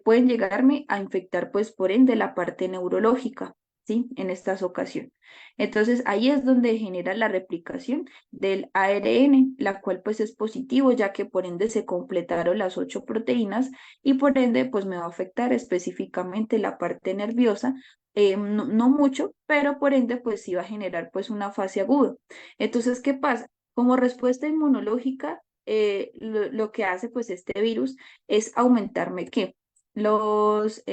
Speaker 3: pueden llegarme a infectar, pues, por ende, la parte neurológica, ¿sí? En estas ocasiones. Entonces, ahí es donde genera la replicación del ARN, la cual, pues, es positivo, ya que por ende se completaron las 8 proteínas y por ende, pues, me va a afectar específicamente la parte nerviosa, no mucho, pero por ende, pues, sí va a generar, pues, una fase aguda. Entonces, ¿qué pasa? Como respuesta inmunológica, lo que hace pues este virus es aumentarme ¿qué? Los,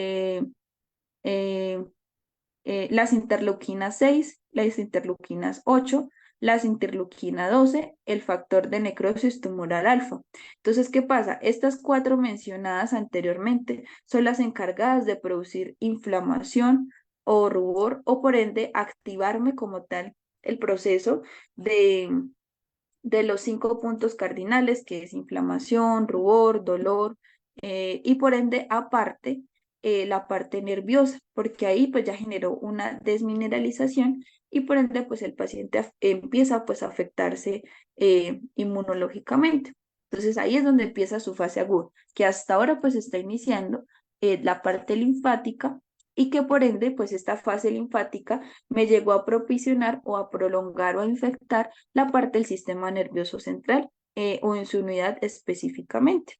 Speaker 3: las interleuquinas 6, las interleuquinas 8, las interleuquina 12, el factor de necrosis tumoral alfa. Entonces, ¿qué pasa? Estas cuatro mencionadas anteriormente son las encargadas de producir inflamación o rubor o por ende activarme como tal el proceso de los 5 puntos cardinales, que es inflamación, rubor, dolor, y por ende, aparte, la parte nerviosa, porque ahí pues ya generó una desmineralización y por ende pues el paciente empieza pues a afectarse inmunológicamente. Entonces ahí es donde empieza su fase aguda, que hasta ahora pues está iniciando la parte linfática y que por ende pues esta fase linfática me llegó a propiciar o a prolongar o a infectar la parte del sistema nervioso central o en su unidad específicamente.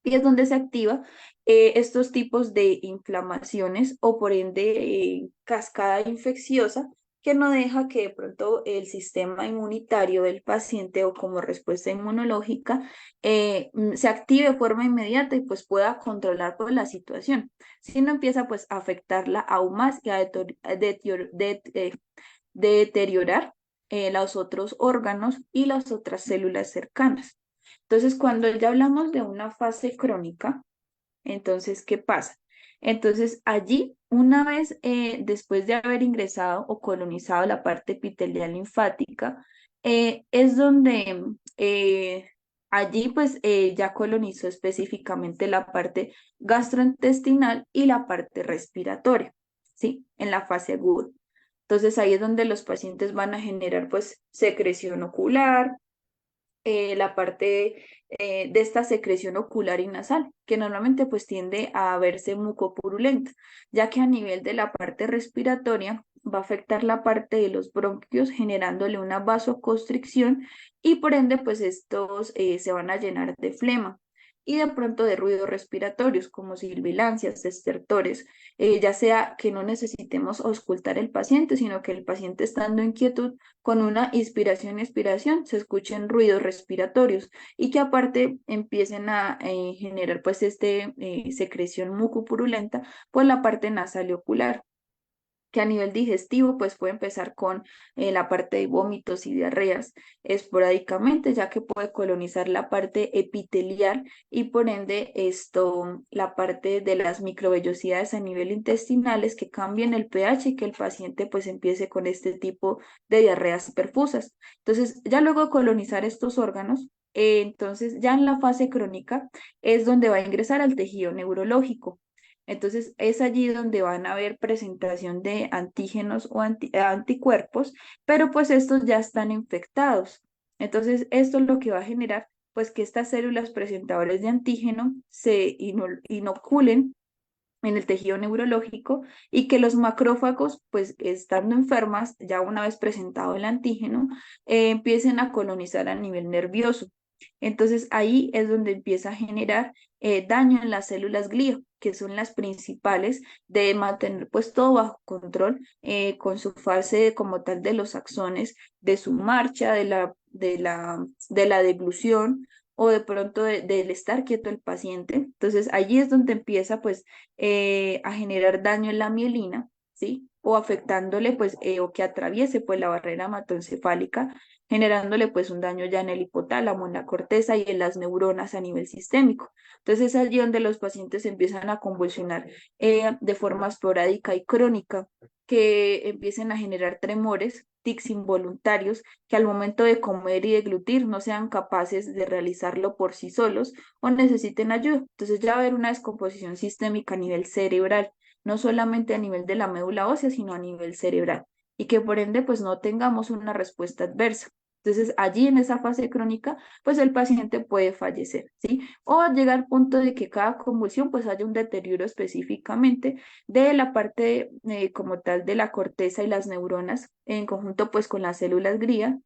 Speaker 3: Y es donde se activa estos tipos de inflamaciones o por ende cascada infecciosa que no deja que de pronto el sistema inmunitario del paciente o como respuesta inmunológica se active de forma inmediata y pues pueda controlar pues, la situación. Si no empieza pues a afectarla aún más y a deteriorar los otros órganos y las otras células cercanas. Entonces, cuando ya hablamos de una fase crónica, entonces, ¿qué pasa? Entonces, allí, una vez después de haber ingresado o colonizado la parte epitelial linfática, es donde allí pues ya colonizó específicamente la parte gastrointestinal y la parte respiratoria, ¿sí? En la fase aguda. Entonces ahí es donde los pacientes van a generar pues secreción ocular, la parte de esta secreción ocular y nasal, que normalmente pues tiende a verse mucopurulenta, ya que a nivel de la parte respiratoria va a afectar la parte de los bronquios generándole una vasoconstricción y por ende pues estos se van a llenar de flema y de pronto de ruidos respiratorios como sibilancias, estertores, ya sea que no necesitemos auscultar el paciente, sino que el paciente estando en quietud con una inspiración y expiración se escuchen ruidos respiratorios y que aparte empiecen a generar pues secreción mucopurulenta por la parte nasal y ocular, que a nivel digestivo pues puede empezar con la parte de vómitos y diarreas esporádicamente, ya que puede colonizar la parte epitelial y por ende la parte de las microvellosidades a nivel intestinales que cambien el pH y que el paciente pues empiece con este tipo de diarreas perfusas. Entonces, ya luego de colonizar estos órganos, entonces ya en la fase crónica es donde va a ingresar al tejido neurológico. Entonces es allí donde van a haber presentación de antígenos o anticuerpos, pero pues estos ya están infectados. Entonces esto es lo que va a generar pues que estas células presentadoras de antígeno se inoculen en el tejido neurológico y que los macrófagos, pues estando enfermas, ya una vez presentado el antígeno, empiecen a colonizar a nivel nervioso. Entonces ahí es donde empieza a generar daño en las células glio, que son las principales de mantener pues todo bajo control con su fase como tal de los axones, de su marcha, de la deglución o de pronto del estar quieto el paciente. Entonces allí es donde empieza pues a generar daño en la mielina, ¿sí? O afectándole pues o que atraviese pues la barrera hematoencefálica generándole pues un daño ya en el hipotálamo, en la corteza y en las neuronas a nivel sistémico. Entonces es allí donde los pacientes empiezan a convulsionar de forma esporádica y crónica, que empiecen a generar tremores, tics involuntarios, que al momento de comer y deglutir no sean capaces de realizarlo por sí solos o necesiten ayuda. Entonces ya va a haber una descomposición sistémica a nivel cerebral, no solamente a nivel de la médula ósea, sino a nivel cerebral y que por ende pues no tengamos una respuesta adversa. Entonces allí en esa fase crónica pues el paciente puede fallecer, ¿sí? O llegar al punto de que cada convulsión pues haya un deterioro específicamente de la parte como tal de la corteza y las neuronas en conjunto pues con las células glía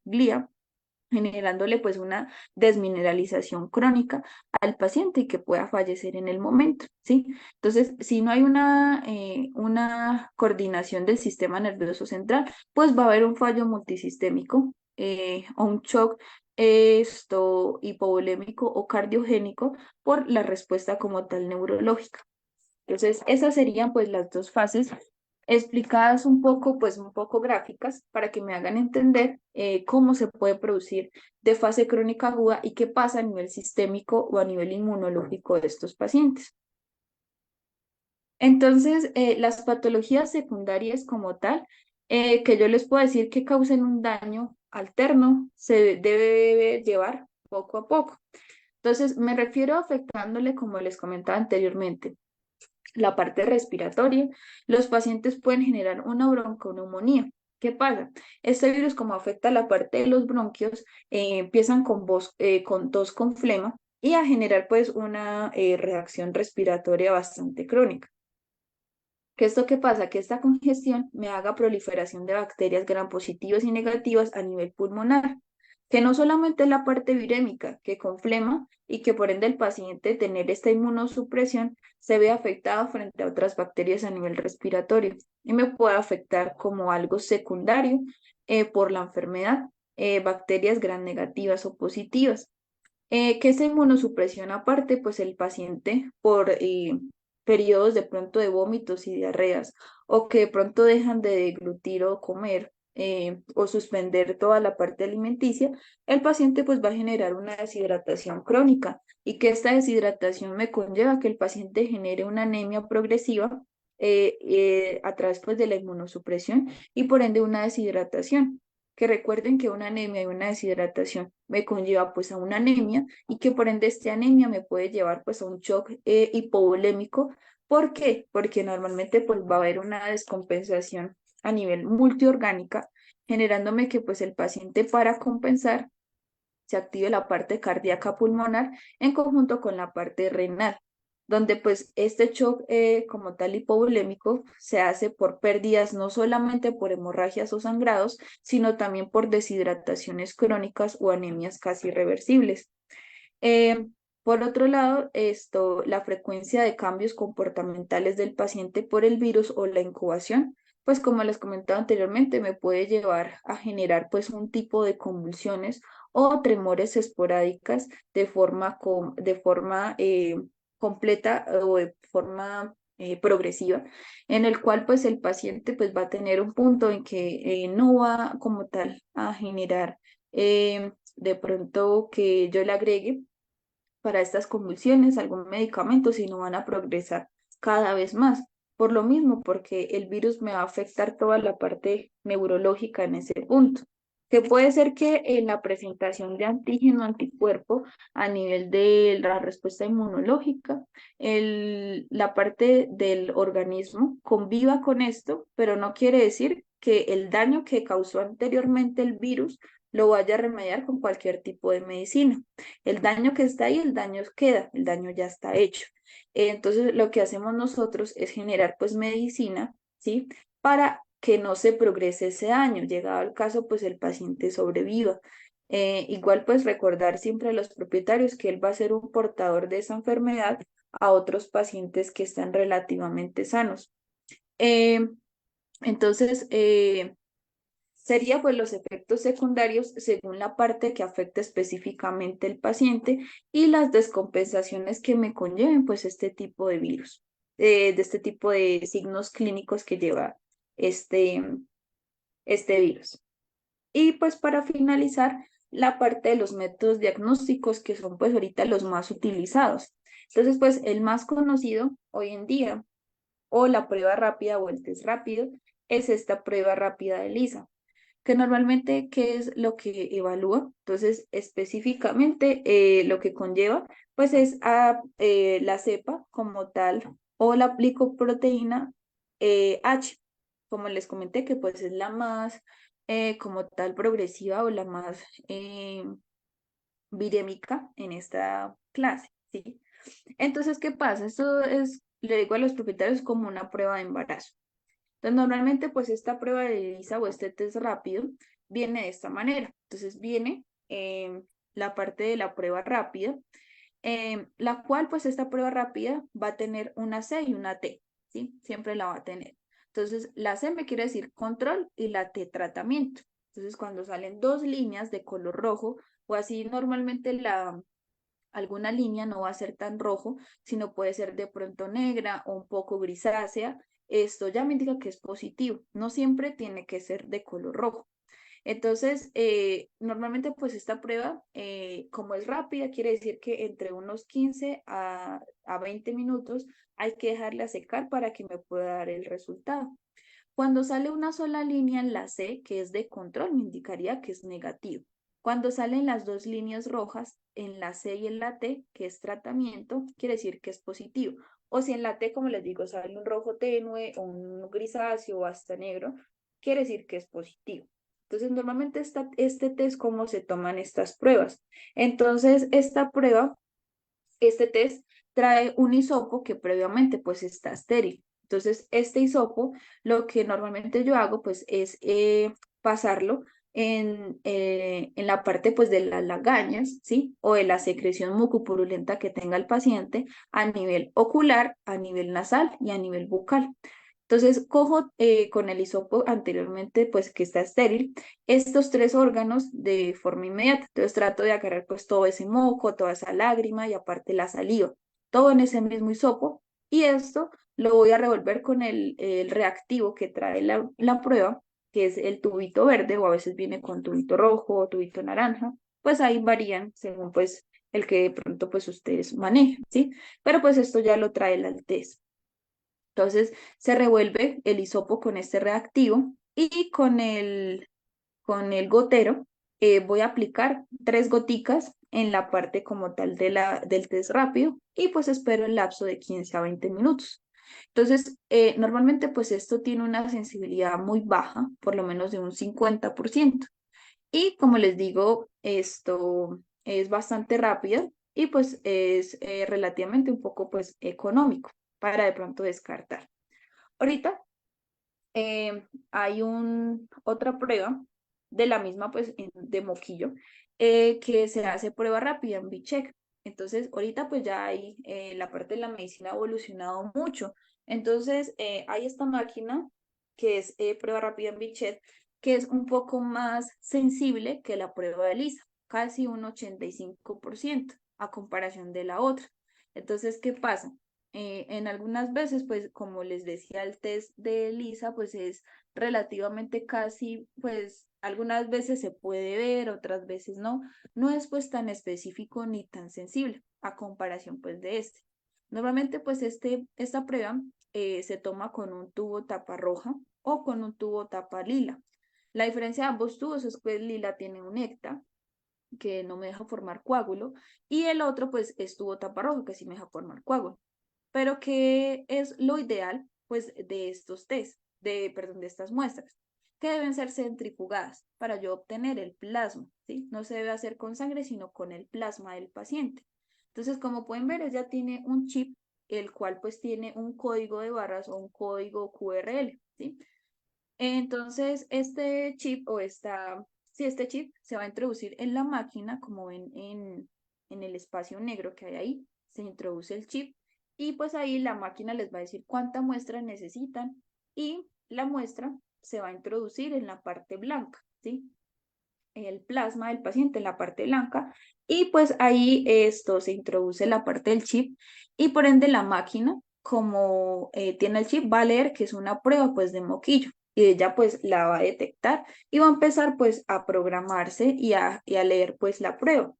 Speaker 3: generándole pues una desmineralización crónica al paciente y que pueda fallecer en el momento, ¿sí? Entonces, si no hay una coordinación del sistema nervioso central, pues va a haber un fallo multisistémico o un shock hipovolémico o cardiogénico por la respuesta como tal neurológica. Entonces, esas serían pues las dos fases explicadas un poco gráficas para que me hagan entender cómo se puede producir de fase crónica aguda y qué pasa a nivel sistémico o a nivel inmunológico de estos pacientes. Entonces, las patologías secundarias como tal, que yo les puedo decir que causen un daño alterno, se debe llevar poco a poco. Entonces, me refiero afectándole, como les comentaba anteriormente, la parte respiratoria. Los pacientes pueden generar una bronconeumonía. ¿Qué pasa? Este virus, como afecta la parte de los bronquios, empiezan con tos con flema y a generar pues una reacción respiratoria bastante crónica. ¿Qué esto qué pasa? Que esta congestión me haga proliferación de bacterias gram positivas y negativas a nivel pulmonar, que no solamente es la parte virémica, que con flema y que por ende el paciente tener esta inmunosupresión se ve afectado frente a otras bacterias a nivel respiratorio y me puede afectar como algo secundario por la enfermedad, bacterias gram negativas o positivas. ¿Qué es inmunosupresión aparte? Pues el paciente por periodos de pronto de vómitos y diarreas o que de pronto dejan de deglutir o comer o suspender toda la parte alimenticia, el paciente pues va a generar una deshidratación crónica y que esta deshidratación me conlleva que el paciente genere una anemia progresiva a través pues de la inmunosupresión y por ende una deshidratación. Que recuerden que una anemia y una deshidratación me conlleva pues a una anemia y que por ende esta anemia me puede llevar pues a un shock hipovolémico. ¿Por qué? Porque normalmente pues va a haber una descompensación a nivel multiorgánica, generándome que pues el paciente para compensar se active la parte cardíaca pulmonar en conjunto con la parte renal, donde pues este shock como tal hipovolémico se hace por pérdidas no solamente por hemorragias o sangrados, sino también por deshidrataciones crónicas o anemias casi irreversibles. Por otro lado, la frecuencia de cambios comportamentales del paciente por el virus o la incubación, pues como les comentaba anteriormente, me puede llevar a generar pues un tipo de convulsiones o tremores esporádicas de forma completa o de forma progresiva, en el cual pues el paciente pues va a tener un punto en que no va como tal a generar de pronto que yo le agregue para estas convulsiones algún medicamento, si no van a progresar cada vez más. Por lo mismo, porque el virus me va a afectar toda la parte neurológica en ese punto. Que puede ser que en la presentación de antígeno anticuerpo a nivel de la respuesta inmunológica, la parte del organismo conviva con esto, pero no quiere decir que el daño que causó anteriormente el virus lo vaya a remediar con cualquier tipo de medicina. El daño que está ahí, el daño queda, el daño ya está hecho. Entonces, lo que hacemos nosotros es generar pues medicina, ¿sí? Para que no se progrese ese daño. Llegado al caso, pues el paciente sobreviva. Igual pues recordar siempre a los propietarios que él va a ser un portador de esa enfermedad a otros pacientes que están relativamente sanos. Entonces, sería pues los efectos secundarios según la parte que afecta específicamente el paciente y las descompensaciones que me conlleven pues este tipo de virus, de este tipo de signos clínicos que lleva este, este virus. Y pues para finalizar, la parte de los métodos diagnósticos que son pues ahorita los más utilizados. Entonces pues el más conocido hoy en día o la prueba rápida o el test rápido es esta prueba rápida de ELISA que normalmente, ¿qué es lo que evalúa? Entonces, específicamente lo que conlleva, pues es la cepa como tal o la glicoproteína H, como les comenté, que pues es la más como tal progresiva o la más virémica en esta clase, ¿sí? Entonces, ¿qué pasa? Esto es, le digo a los propietarios, como una prueba de embarazo. Entonces, normalmente, pues esta prueba de ELISA o este test rápido viene de esta manera. Entonces, viene la parte de la prueba rápida, la cual, pues esta prueba rápida va a tener una C y una T, ¿sí? Siempre la va a tener. Entonces, la C me quiere decir control y la T tratamiento. Entonces, cuando salen dos líneas de color rojo, o así normalmente alguna línea no va a ser tan rojo, sino puede ser de pronto negra o un poco grisácea. Esto ya me indica que es positivo. No siempre tiene que ser de color rojo. Entonces, normalmente pues esta prueba, como es rápida, quiere decir que entre unos 15 a 20 minutos hay que dejarla secar para que me pueda dar el resultado. Cuando sale una sola línea en la C, que es de control, me indicaría que es negativo. Cuando salen las dos líneas rojas en la C y en la T, que es tratamiento, quiere decir que es positivo. O si en la T, como les digo, sale un rojo tenue o un grisáceo o hasta negro, quiere decir que es positivo. Entonces, normalmente este test, ¿cómo se toman estas pruebas? Entonces, este test trae un hisopo que previamente pues está estéril. Entonces, este hisopo, lo que normalmente yo hago pues es pasarlo en la parte pues de las lagañas, ¿sí? O de la secreción mucopurulenta que tenga el paciente a nivel ocular, a nivel nasal y a nivel bucal. Entonces, cojo con el hisopo anteriormente, pues que está estéril, estos tres órganos de forma inmediata. Entonces, trato de agarrar pues todo ese moco, toda esa lágrima y aparte la saliva, todo en ese mismo hisopo. Y esto lo voy a revolver con el reactivo que trae la prueba, que es el tubito verde, o a veces viene con tubito rojo o tubito naranja. Pues ahí varían según pues el que de pronto pues ustedes manejen, ¿sí? Pero pues esto ya lo trae el test. Entonces se revuelve el hisopo con este reactivo y con el gotero voy a aplicar 3 goticas en la parte como tal del test rápido y pues espero el lapso de 15 a 20 minutos. Entonces, normalmente pues esto tiene una sensibilidad muy baja, por lo menos de un 50%. Y como les digo, esto es bastante rápido y pues es relativamente un poco pues económico para de pronto descartar. Ahorita hay otra prueba de la misma, pues, de moquillo, que se hace prueba rápida en Bicheck. Entonces, ahorita pues ya hay, la parte de la medicina ha evolucionado mucho. Entonces, hay esta máquina que es prueba rápida en Bicheck, que es un poco más sensible que la prueba de Lisa, casi un 85% a comparación de la otra. Entonces, ¿qué pasa? En algunas veces, pues como les decía, el test de Lisa, pues es relativamente casi, pues algunas veces se puede ver, otras veces no. No es pues tan específico ni tan sensible a comparación pues de este. Normalmente pues esta prueba se toma con un tubo tapa roja o con un tubo tapa lila. La diferencia de ambos tubos es que el lila tiene un hecta que no me deja formar coágulo y el otro pues es tubo tapa roja que sí me deja formar coágulo. Pero ¿qué es lo ideal, pues, de estos test, perdón, de estas muestras? Que deben ser centrifugadas para yo obtener el plasma, ¿sí? No se debe hacer con sangre, sino con el plasma del paciente. Entonces, como pueden ver, ella tiene un chip, el cual pues tiene un código de barras o un código QRL, ¿sí? Entonces, este chip se va a introducir en la máquina, como ven en el espacio negro que hay ahí, se introduce el chip y pues ahí la máquina les va a decir cuánta muestra necesitan y la muestra se va a introducir en la parte blanca, ¿sí? El plasma del paciente en la parte blanca y pues ahí esto se introduce la parte del chip y por ende la máquina, como tiene el chip, va a leer que es una prueba pues de moquillo y ella pues la va a detectar y va a empezar pues a programarse y a leer pues la prueba.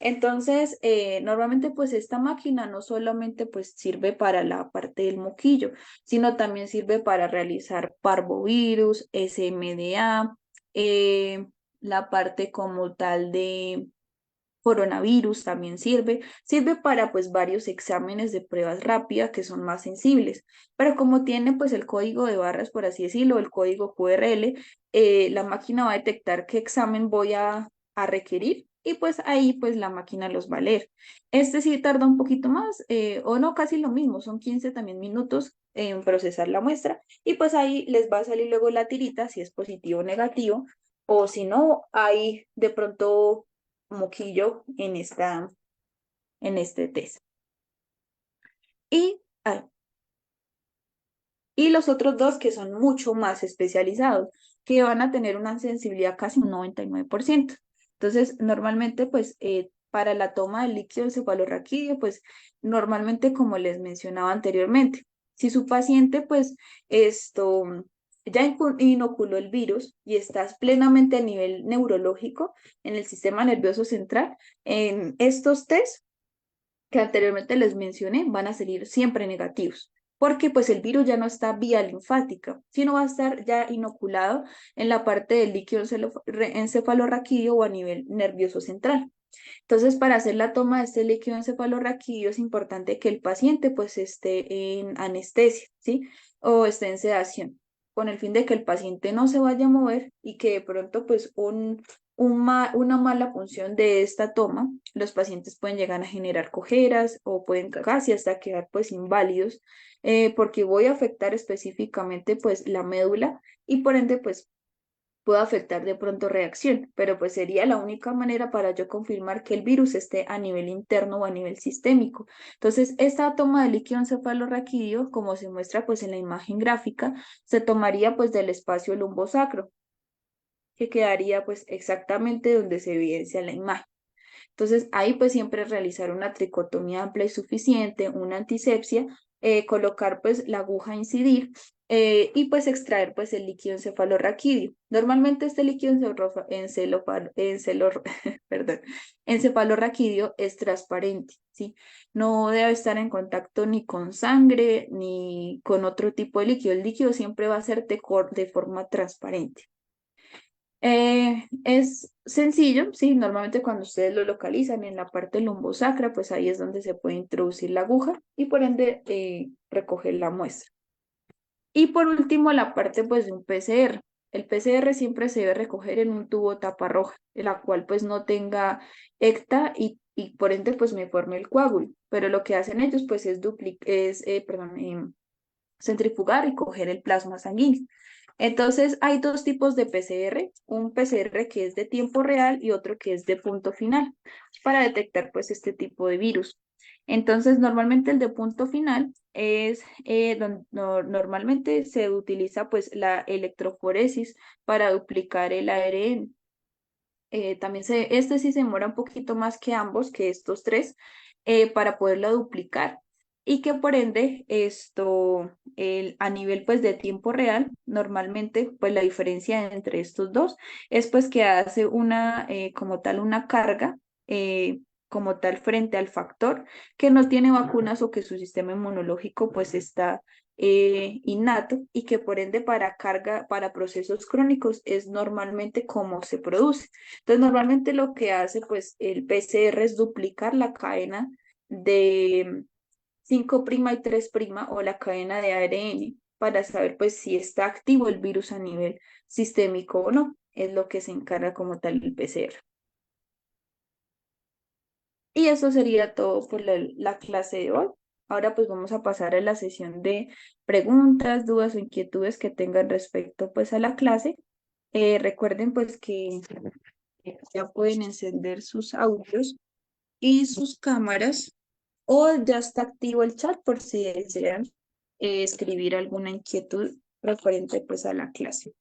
Speaker 3: Entonces, normalmente pues esta máquina no solamente pues sirve para la parte del moquillo, sino también sirve para realizar parvovirus, SMDA, la parte como tal de coronavirus también sirve para pues varios exámenes de pruebas rápidas que son más sensibles, pero como tiene pues el código de barras, por así decirlo, el código QRL, la máquina va a detectar qué examen voy a requerir y pues ahí pues la máquina los va a leer. Este sí tarda un poquito más o no, casi lo mismo, son 15 también minutos en procesar la muestra y pues ahí les va a salir luego la tirita si es positivo o negativo o si no, hay de pronto moquillo en este test. Y, y los otros dos que son mucho más especializados, que van a tener una sensibilidad casi un 99%. Entonces, normalmente, pues, para la toma del líquido encefalorraquídeo, pues, normalmente, como les mencionaba anteriormente, si su paciente, pues, ya inoculó el virus y estás plenamente a nivel neurológico en el sistema nervioso central, en estos test que anteriormente les mencioné van a salir siempre negativos, porque pues el virus ya no está vía linfática, sino va a estar ya inoculado en la parte del líquido encefalorraquídeo o a nivel nervioso central. Entonces, para hacer la toma de este líquido encefalorraquídeo es importante que el paciente pues esté en anestesia, ¿sí? O esté en sedación, con el fin de que el paciente no se vaya a mover y que de pronto pues una mala función de esta toma, los pacientes pueden llegar a generar cojeras o pueden casi hasta quedar pues inválidos, porque voy a afectar específicamente pues la médula y por ende pues puede afectar de pronto reacción, pero pues sería la única manera para yo confirmar que el virus esté a nivel interno o a nivel sistémico. Entonces, esta toma de líquido encefalorraquídeo, como se muestra pues en la imagen gráfica, se tomaría pues del espacio lumbosacro, que quedaría pues exactamente donde se evidencia en la imagen. Entonces, ahí pues siempre realizar una tricotomía amplia y suficiente, una antisepsia, colocar pues la aguja a incidir y pues extraer pues el líquido encefalorraquídeo. Normalmente este líquido perdón, encefalorraquídeo es transparente, ¿sí? No debe estar en contacto ni con sangre ni con otro tipo de líquido. El líquido siempre va a ser de forma transparente. Es sencillo, sí, normalmente cuando ustedes lo localizan en la parte lumbosacra, pues ahí es donde se puede introducir la aguja y por ende recoger la muestra. Y por último, la parte pues de un PCR. El PCR siempre se debe recoger en un tubo tapa roja, la cual pues no tenga ECTA y por ende pues me forme el coágulo. Pero lo que hacen ellos pues es, centrifugar y coger el plasma sanguíneo. Entonces, hay dos tipos de PCR, un PCR que es de tiempo real y otro que es de punto final, para detectar pues este tipo de virus. Entonces, normalmente el de punto final es normalmente se utiliza pues la electroforesis para duplicar el ARN. También este sí se demora un poquito más que ambos, que estos tres, para poderlo duplicar y que por ende a nivel pues de tiempo real, normalmente pues la diferencia entre estos dos es pues que hace como tal una carga como tal frente al factor que no tiene vacunas o que su sistema inmunológico pues está innato y que por ende para procesos crónicos es normalmente como se produce. Entonces, normalmente lo que hace pues el PCR es duplicar la cadena de 5' y 3' o la cadena de ARN para saber pues si está activo el virus a nivel sistémico o no. Es lo que se encarga como tal el PCR. Y eso sería todo por la clase de hoy. Ahora pues vamos a pasar a la sesión de preguntas, dudas o inquietudes que tengan respecto pues a la clase. Recuerden pues que ya pueden encender sus audios y sus cámaras o ya está activo el chat por si desean escribir alguna inquietud referente pues a la clase.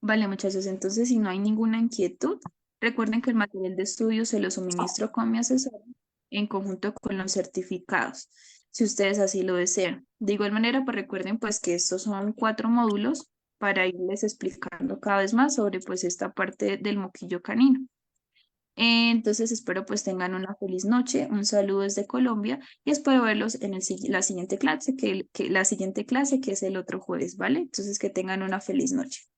Speaker 3: Vale, muchachos, entonces si no hay ninguna inquietud, recuerden que el material de estudio se lo suministro con mi asesor en conjunto con los certificados, si ustedes así lo desean. De igual manera, pues recuerden pues que estos son 4 módulos para irles explicando cada vez más sobre pues esta parte del moquillo canino. Entonces espero pues tengan una feliz noche, un saludo desde Colombia y espero verlos en la siguiente clase, la siguiente clase que es el otro jueves, ¿vale? Entonces que tengan una feliz noche.